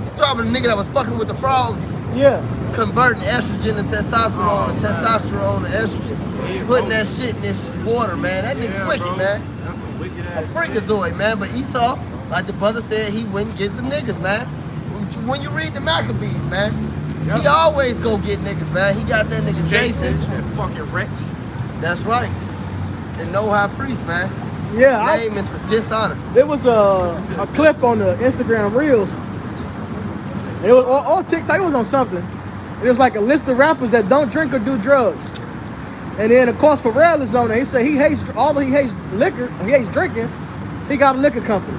You talking about a nigga that was fucking with the frogs? Yeah. Converting estrogen to testosterone and testosterone to estrogen. Putting that shit in this water, man. That nigga wicked, man. That's some wicked ass A freakazoid, man. But Esau, like the brother said, he went and get some niggas, man. When you read the Maccabees, man, he always go get niggas, man. He got that nigga Jason. That fucking wretch. That's right. And no high priest, man. Yeah. Name is for dishonor. There was a clip on the Instagram Reels. It was on TikTok. It was on something. It was like a list of rappers that don't drink or do drugs. And then of course Pharrell is on there. He said he hates, although he hates liquor, he hates drinking, he got a liquor company.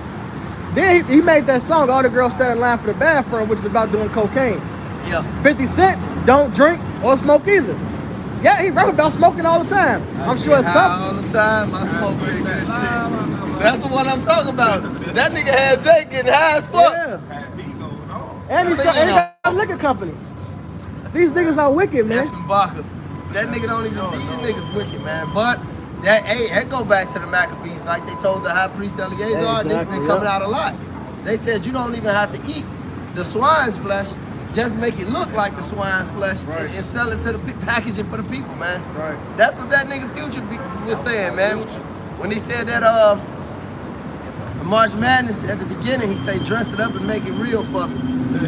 Then he made that song, All the Girls Stand in Line for the Bathroom, which is about doing cocaine. Yeah. 50 Cent don't drink or smoke either. Yeah, he rap about smoking all the time. I'm sure it's something. All the time, I smoke big good shit. That's the one I'm talking about. That nigga had Jake getting high as fuck. Yeah. And he got a liquor company. These niggas are wicked, man. That's from Baca. That nigga don't even think these niggas wicked, man. But that go back to the Maccabees, like they told the high priest Eleazar, and this been coming out a lot. They said you don't even have to eat the swine's flesh, just make it look like the swine's flesh and sell it to the package it for the people, man. Right. That's what that nigga Future was saying, man. When he said that March Madness at the beginning, he said dress it up and make it real for me.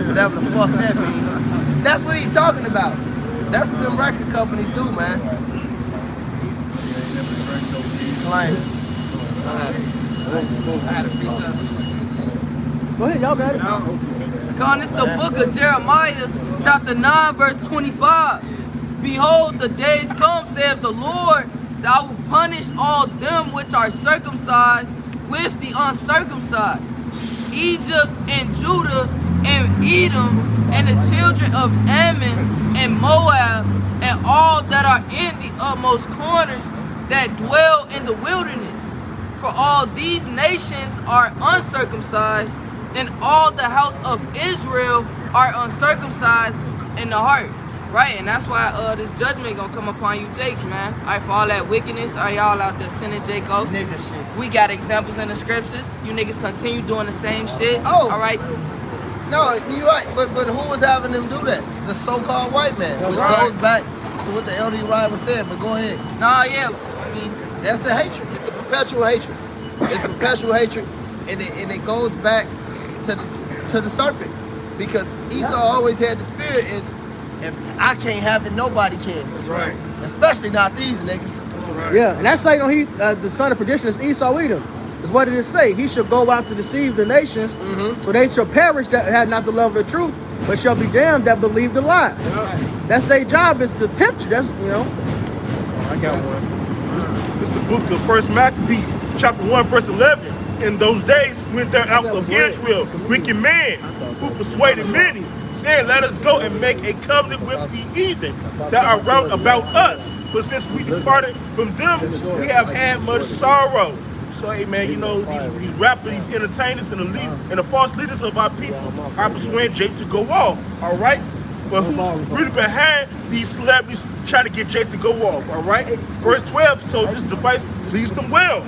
Whatever the fuck that means. That's what he's talking about. That's what them record companies do, man. Go ahead, y'all got it. Con, it's the book of Jeremiah, chapter 9, verse 25. Behold, the days come, saith the Lord, that I will punish all them which are circumcised with the uncircumcised. Egypt and Judah and Edom, and the children of Ammon, and Moab, and all that are in the utmost corners that dwell in the wilderness. For all these nations are uncircumcised, and all the house of Israel are uncircumcised in the heart. Right, and that's why this judgment gonna come upon you Jakes, man. Alright, for all that wickedness, are y'all out there sinning Jacob? Nigga shit. We got examples in the scriptures. You niggas continue doing the same shit. Oh. Alright. No, you're right, but who was having them do that? The so-called white man, which goes back to what the elder Uriah was saying, but go ahead. Nah, yeah, I mean, That's the hatred. It's the perpetual hatred. It's perpetual hatred, and it goes back to the serpent, because Esau always had the spirit is, if I can't have it, nobody can. That's right. Especially not these niggas. That's right. Yeah, and that's like the son of perdition is Esau Edom. Is what did it say? He shall go out to deceive the nations, so they shall perish that had not the love of the truth, but shall be damned that believe the lie. Yeah. That's their job, is to tempt you. That's, you know. I got one. It's the book of 1 Maccabees, chapter 1, verse 11. In those days went there out of Israel wicked men who persuaded many, saying, let us go and make a covenant with the heathen that are round about us. For since we departed from them, we have had much sorrow. So, hey man, you know, these rappers, these entertainers, and the false leaders of our people are persuading Jake to go off, all right? But who's really behind these celebrities trying to get Jake to go off, all right? Verse 12, so this device pleased them well.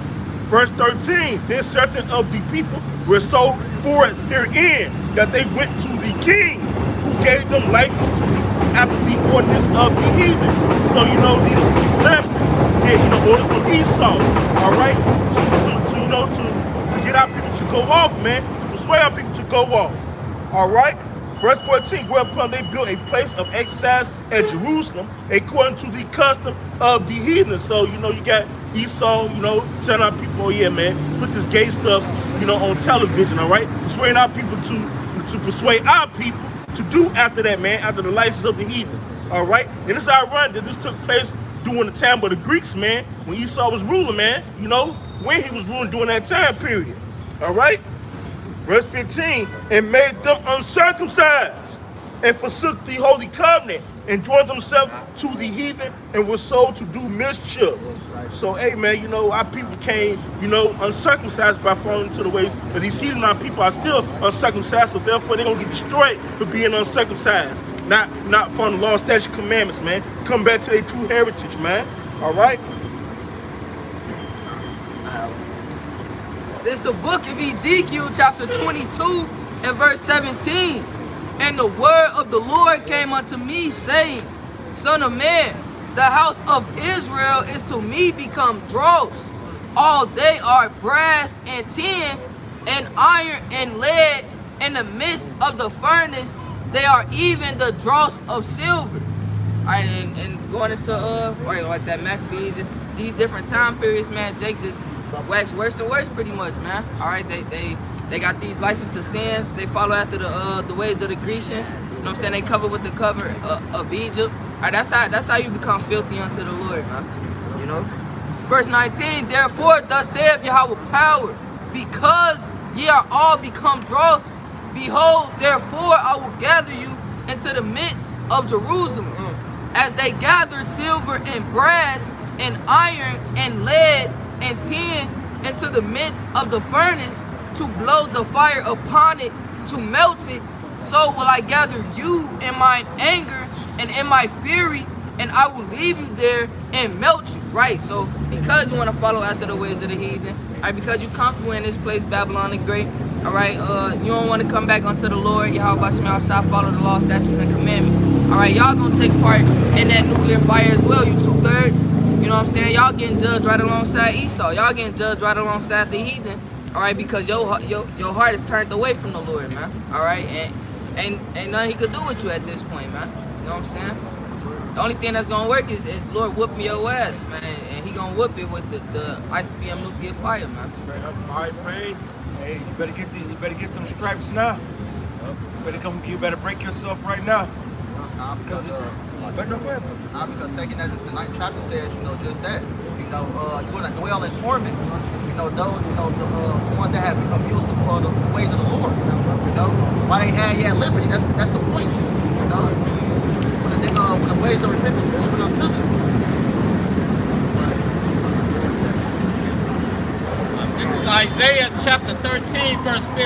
Verse 13, then certain of the people were so forward therein that they went to the king, who gave them license to do after the ordinance of the heathen. So, you know, these celebrities get, you know, orders from Esau, all right? To get our people to go off, man, to persuade our people to go off, all right? Verse 14, whereupon they built a place of exercise at Jerusalem according to the custom of the heathen. So, you know, you got Esau, you know, telling our people, oh yeah, man, put this gay stuff, you know, on television, all right? Persuading our people to persuade our people to do after that, man, after the license of the heathen, all right? And it's ironic that this took place during the time of the Greeks, man, when Esau was ruling, man, you know, when he was ruling during that time period, all right? Verse 15, and made them uncircumcised, and forsook the holy covenant, and joined themselves to the heathen, and were sold to do mischief. So, hey man, you know, our people came, you know, uncircumcised by falling into the ways, but these heathen our people are still uncircumcised, so therefore they're gonna get destroyed for being uncircumcised. Not following the law, statute, commandments, man. Come back to their true heritage, man. All right? this is the book of Ezekiel, chapter 22, and verse 17. And the word of the Lord came unto me, saying, Son of man, the house of Israel is to me become dross. All they are brass and tin, and iron and lead. In the midst of the furnace, they are even the dross of silver. Alright, and going into like that Maccabees, these different time periods, man, Jake just wax worse and worse pretty much, man. Alright, they got these license to sins. They follow after the ways of the Grecians. You know what I'm saying? They cover with the cover of Egypt. Alright, that's how you become filthy unto the Lord, man. You know? Verse 19, therefore thus saith Yahweh power, because ye are all become dross, behold, therefore I will gather you into the midst of Jerusalem, as they gather silver and brass and iron and lead and tin into the midst of the furnace, to blow the fire upon it, to melt it. So will I gather you in mine anger and in my fury, and I will leave you there and melt you. Right, so because you want to follow after the ways of the heathen, right, because you comfortable in this place, Babylon the Great, all right, you don't want to come back unto the Lord, Yahweh Shema shall follow the law, statutes, and commandments. All right, y'all gonna take part in that nuclear fire as well, you 2/3. You know what I'm saying? Y'all getting judged right alongside Esau. Y'all getting judged right alongside the heathen. All right, because your heart is turned away from the Lord, man. All right, and ain't nothing he could do with you at this point, man. You know what I'm saying? The only thing that's gonna work is Lord whooping your ass, man, and he gonna whoop it with the ICBM nuclear fire, man. Straight up, all right, Pay. Hey, you better get them stripes now. You better break yourself right now. Because 2 Ezra, the 9th chapter says, you know, just that. You You know, you're gonna dwell in torments. You know, those, you know, the ones that have abused the ways of the Lord. You know, why they had you at liberty? That's the point. You know, when the ways of repentance was open up to them. This is Isaiah chapter 13, verse 15.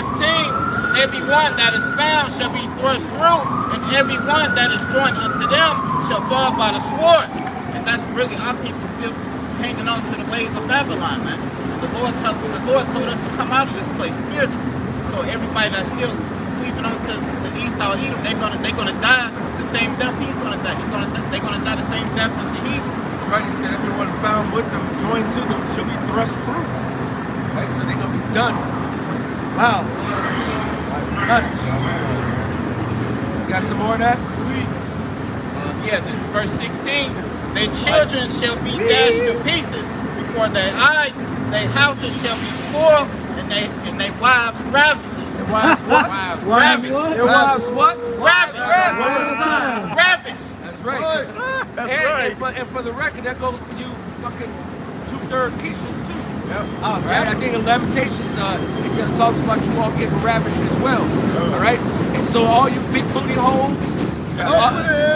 Everyone that is found shall be thrust through, and everyone that is joined unto them shall fall by the sword. And that's really our people still hanging on to the ways of Babylon, man. The Lord told us to come out of this place spiritually. So everybody that's still cleaving on to Esau, Edom, they're gonna die the same death he's gonna die. They're gonna die the same death as the heathen. That's right. He said everyone found with them, joined to them, shall be thrust through. Right, so they're gonna be done. Wow. Got some more of that? Yeah, this is verse 16. Their children shall be dashed to pieces before their eyes. Their houses shall be spoiled, and their wives ravished. Their wives what? Ravished. Their wives what? Ravished. Ravished. That's right. That's right. And for the record, that goes for you fucking 2/3 Keishas too. Yep. All right. I think in Lamentations, it talks about you all getting ravished as well. All right. And so all you big booty hoes, all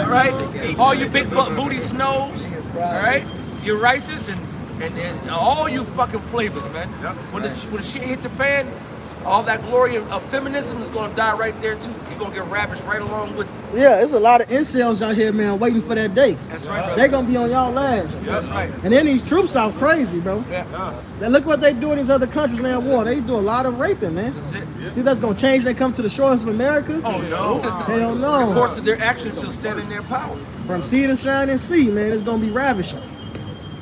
right, all you big booty snows, all right, your rices and all you fucking flavors, man. When the shit hit the fan, all that glory of feminism is gonna die right there too. You're gonna get ravished right along with it. Yeah, there's a lot of incels out here, man, waiting for that day. That's right, brother. They're gonna be on y'all last. That's right. And then these troops out crazy, bro. Yeah. Now look what they do in these other countries now war. They do a lot of raping, man. That's it. Think that's gonna change when they come to the shores of America? Oh no. Hell no. Of course, their actions shall stand in their power. From sea to shining sea, man, it's gonna be ravishing.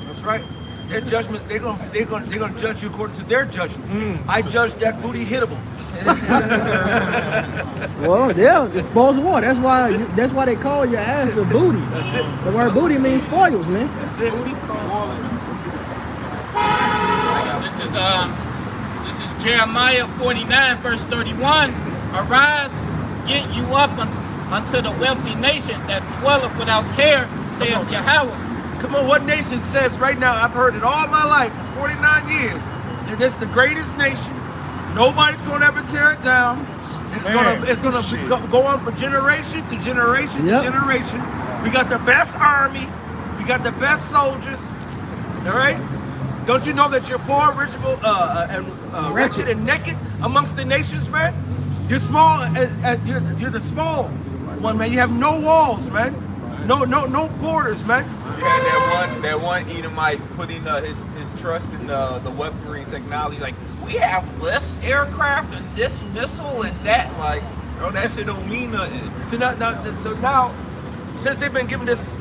That's right. Their judgments, they're gonna judge you according to their judgment. I judge that booty hittable. Well, yeah, it's spoils of war. That's why they call your ass a booty. That's it. The word booty means spoils, man. That's it. This is Jeremiah 49, verse 31. Arise, get you up unto the wealthy nation that dwelleth without care, saith Yahweh. Come on, what nation says right now? I've heard it all my life for 49 years. And it's the greatest nation. Nobody's gonna ever tear it down. It's gonna go on for generation to generation to generation. We got the best army. We got the best soldiers. All right. Don't you know that you're poor, wretched, and naked amongst the nations, man? You're small. You're the small one, man. You have no walls, man. No borders, man. Yeah, that one Edomite putting his trust in the weaponry and technology. Like, we have this aircraft and this missile and that. Like, bro, that shit don't mean nothing. So now, since they've been giving this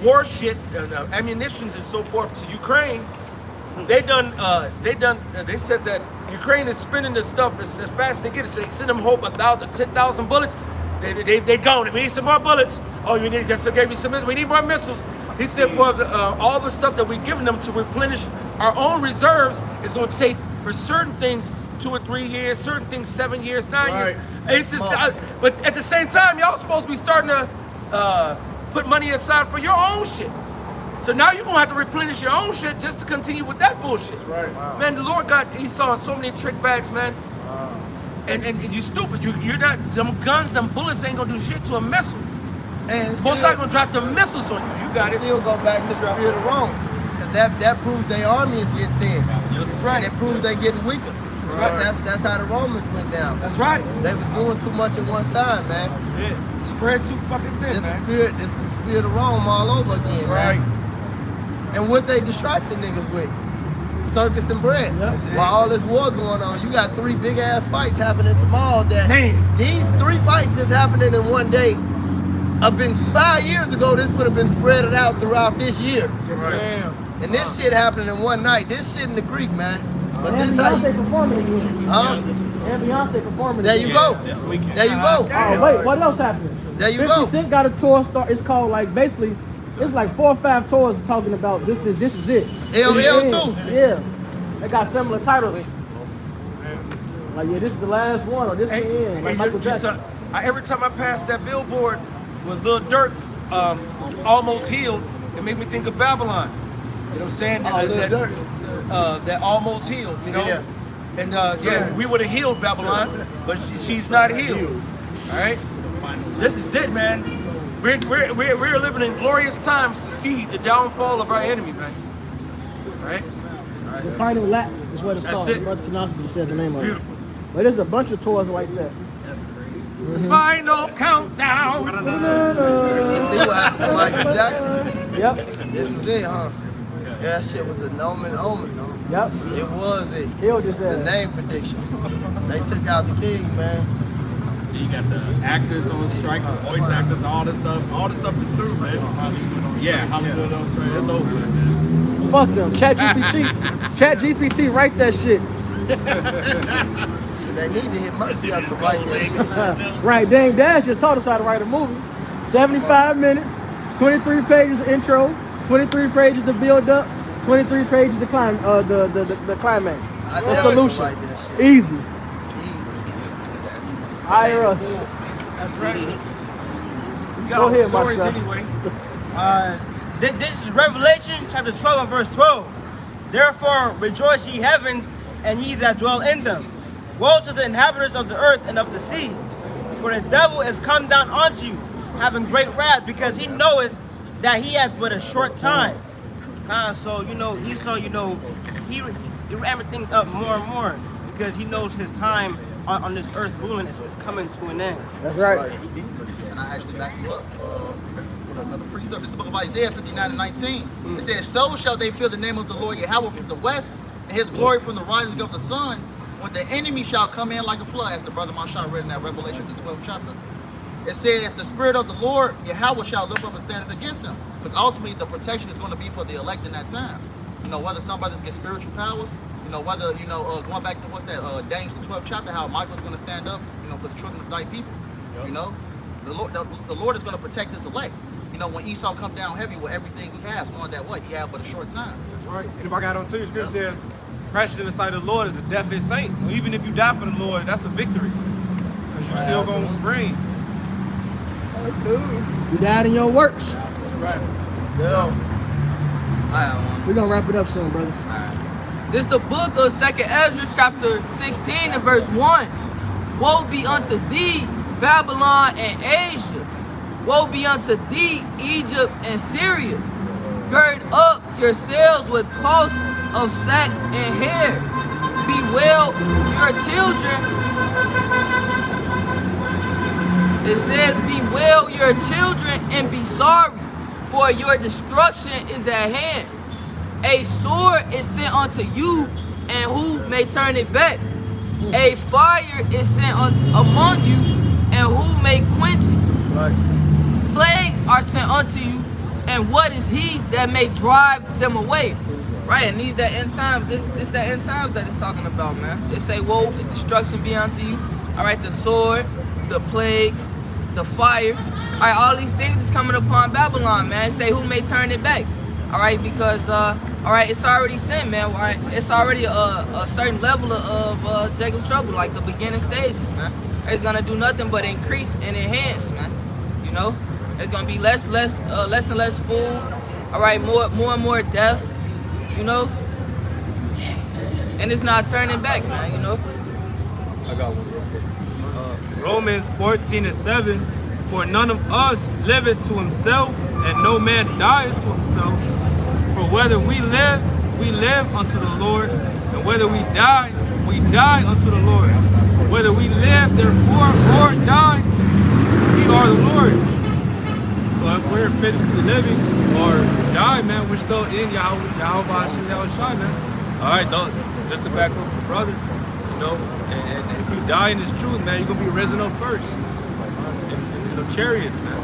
war shit, ammunitions and so forth to Ukraine, they said that Ukraine is spending this stuff as fast as they get it. So they send them home 10,000 bullets. They gone. We need some more bullets. Oh, we need some. We need more missiles. He said for all the stuff that we're giving them to replenish our own reserves is going to take for certain things 2 or 3 years, certain things 7 years, 9 years. It's just, but at the same time, y'all supposed to be starting to put money aside for your own shit. So now you're gonna have to replenish your own shit just to continue with that bullshit. Right. Wow. Man, the Lord got Esau in so many trick bags, man. Wow. And you stupid. You're not. Them guns, them bullets ain't gonna do shit to a missile. And most likely gonna drop the missiles on you. You got it. Still go back to the spirit of Rome, because that proves their army is getting thin. That's right. And it proves they getting weaker. Right. That's how the Romans went down. That's right. They was doing too much at one time, man. Yeah. Spread too fucking thin, This is the spirit of Rome all over again, right? Man. And what they distract the niggas with? Circus and bread. While all this war going on, you got 3 big ass fights happening tomorrow. These 3 fights that's happening in one day have been 5 years ago. This would have been spread out throughout this year. Right. And this shit happening in one night. This shit in the Greek, man. But And this how Beyonce you, performing again. huh? And Beyonce performing There again. you go. This weekend. There you go. Oh wait, what else happened? There you 50 go. Cent got a tour start. It's called like basically, it's like 4 or 5 tours talking about this is it. LL too. Yeah, they got similar titles. Like yeah, this is the last one or this is the end. Like Michael Jackson. Every time I pass that billboard with Lil Durk, Almost Healed, it made me think of Babylon. what I'm saying? Oh, That almost healed, you know? Yeah. And we would have healed Babylon, but she's not healed. All right? This is it, man. We're living in glorious times to see the downfall of our enemy, man. All right? The final lap is what it's That's called. it. Brother Knosky said the name of Beautiful. it. But there's a bunch of tours like that. Final countdown. See what happened to Michael Jackson? Yep. This was it, huh? Yeah, that shit was a omen. Yep. It was it. He'll just The name prediction. They took out the king, man. You got the actors on strike, the voice actors, all this stuff. All this stuff is through, man. Yeah, Hollywood on strike. It's over, man. Fuck them. ChatGPT write that shit. Shit, they need to hit Mercy up to write that shit. Right, Dame Dash just taught us how to write a movie. 75 minutes, 23 pages the intro, 23 pages the build up, 23 pages the climax. The solution. Write that shit. Easy. Hire us. That's right. We got Go all the ahead, stories Marshall. anyway. This is Revelation chapter 12 and verse 12. Therefore rejoice ye heavens, and ye that dwell in them. Woe to the inhabitants of the earth and of the sea, for the devil is come down unto you, having great wrath, because he knoweth that he hath but a short time. So, Esau, he ramming things up more and more, because he knows his time on this earth ruling is coming to an end. That's right. And I actually back you up with another precept. This is the book of Isaiah 59 and 19. It says, so shall they fear the name of the Lord Yahweh from the west, and his glory from the rising of the sun, when the enemy shall come in like a flood, as the brother Marshall read in that Revelation, the 12th chapter. It says, the spirit of the Lord Yahweh shall lift up a standard against him. Because ultimately the protection is going to be for the elect in that times. Whether some brothers get spiritual powers, whether, going back to what's that, Daniel the 12th chapter, how Michael's going to stand up, for the children of thy people. The Lord is going to protect his elect. When Esau come down heavy with everything he has, knowing that what? He had but a short time. That's right. And if I got on too, scripture says, precious in the sight of the Lord is the death of his saints. So even if you die for the Lord, that's a victory. Because you're still going to reign. You died in your works. That's right. Yeah. We're going to wrap it up soon, brothers. This is the book of 2nd Ezra, chapter 16 and verse 1. Woe be unto thee, Babylon and Asia. Woe be unto thee, Egypt and Syria. Gird up yourselves with cloths of sack and hair. Bewail your children. It says, bewail your children and be sorry, for your destruction is at hand. A sword is sent unto you, and who may turn it back? A fire is sent among you, and who may quench it? Right. Plagues are sent unto you, and what is he that may drive them away? Right, and these that end times, this that end times that it's talking about, man. It say, woe, destruction be unto you. All right, the sword, the plagues, the fire. All right, all these things is coming upon Babylon, man. It say, who may turn it back? All right, because all right, it's already sin, man. All right, it's already a certain level of Jacob's trouble, like the beginning stages, man. It's gonna do nothing but increase and enhance, man. It's gonna be less and less food. All right, more and more death. And it's not turning back, man. I got one. Romans 14:7. For none of us liveth to himself, and no man dieth to himself. For whether we live unto the Lord, and whether we die unto the Lord. Whether we live, therefore, or die, we are the Lord's. So if we're physically living or dying, man, we're still in Yahweh Shai, man. All right, though, just to back up the brothers, and if you die in this truth, man, you're going to be risen up first. In the chariots, man.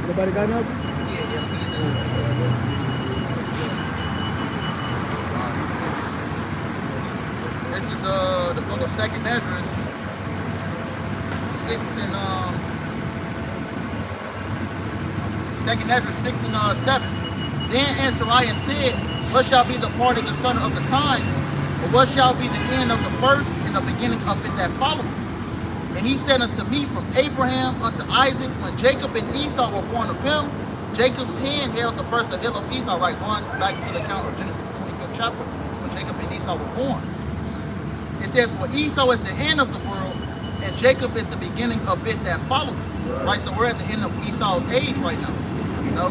Anybody got nothing? Yeah, let me get this one. This is the book of 2nd Ezra, 6 and 2nd Ezra 6 and 7. Then Ansariah said, what shall be the part of the son of the times? Or what shall be the end of the first and the beginning of it that followeth? And he said unto me, from Abraham unto Isaac, when Jacob and Esau were born of him, Jacob's hand held the first the hill of Esau, right? Going back to the account of Genesis 25th chapter, when Jacob and Esau were born. It says, for Esau is the end of the world, and Jacob is the beginning of it that followed. Right? So we're at the end of Esau's age right now. You know?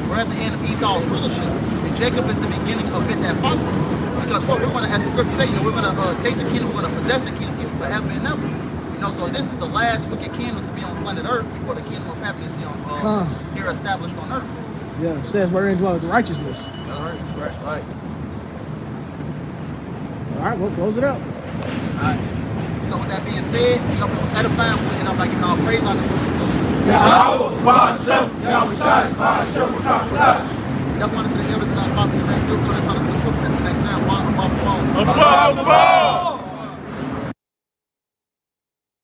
We're at the end of Esau's rulership. And Jacob is the beginning of it that followed. Because what we're going to, as the scripture say, you know, we're going to take the kingdom, we're going to possess the kingdom even forever and ever. You know, so this is the last wicked kingdom to be on planet Earth before the kingdom of heaven is here established on Earth. Yeah, it says wherein dwelleth righteousness. All right, that's right. All right, we'll close it up. All right. So with that being said, we hope it was edifying. We'll end up by giving all praise on the Up one to the elders and the apostles and the angels, going to tell us the truth. Until next time,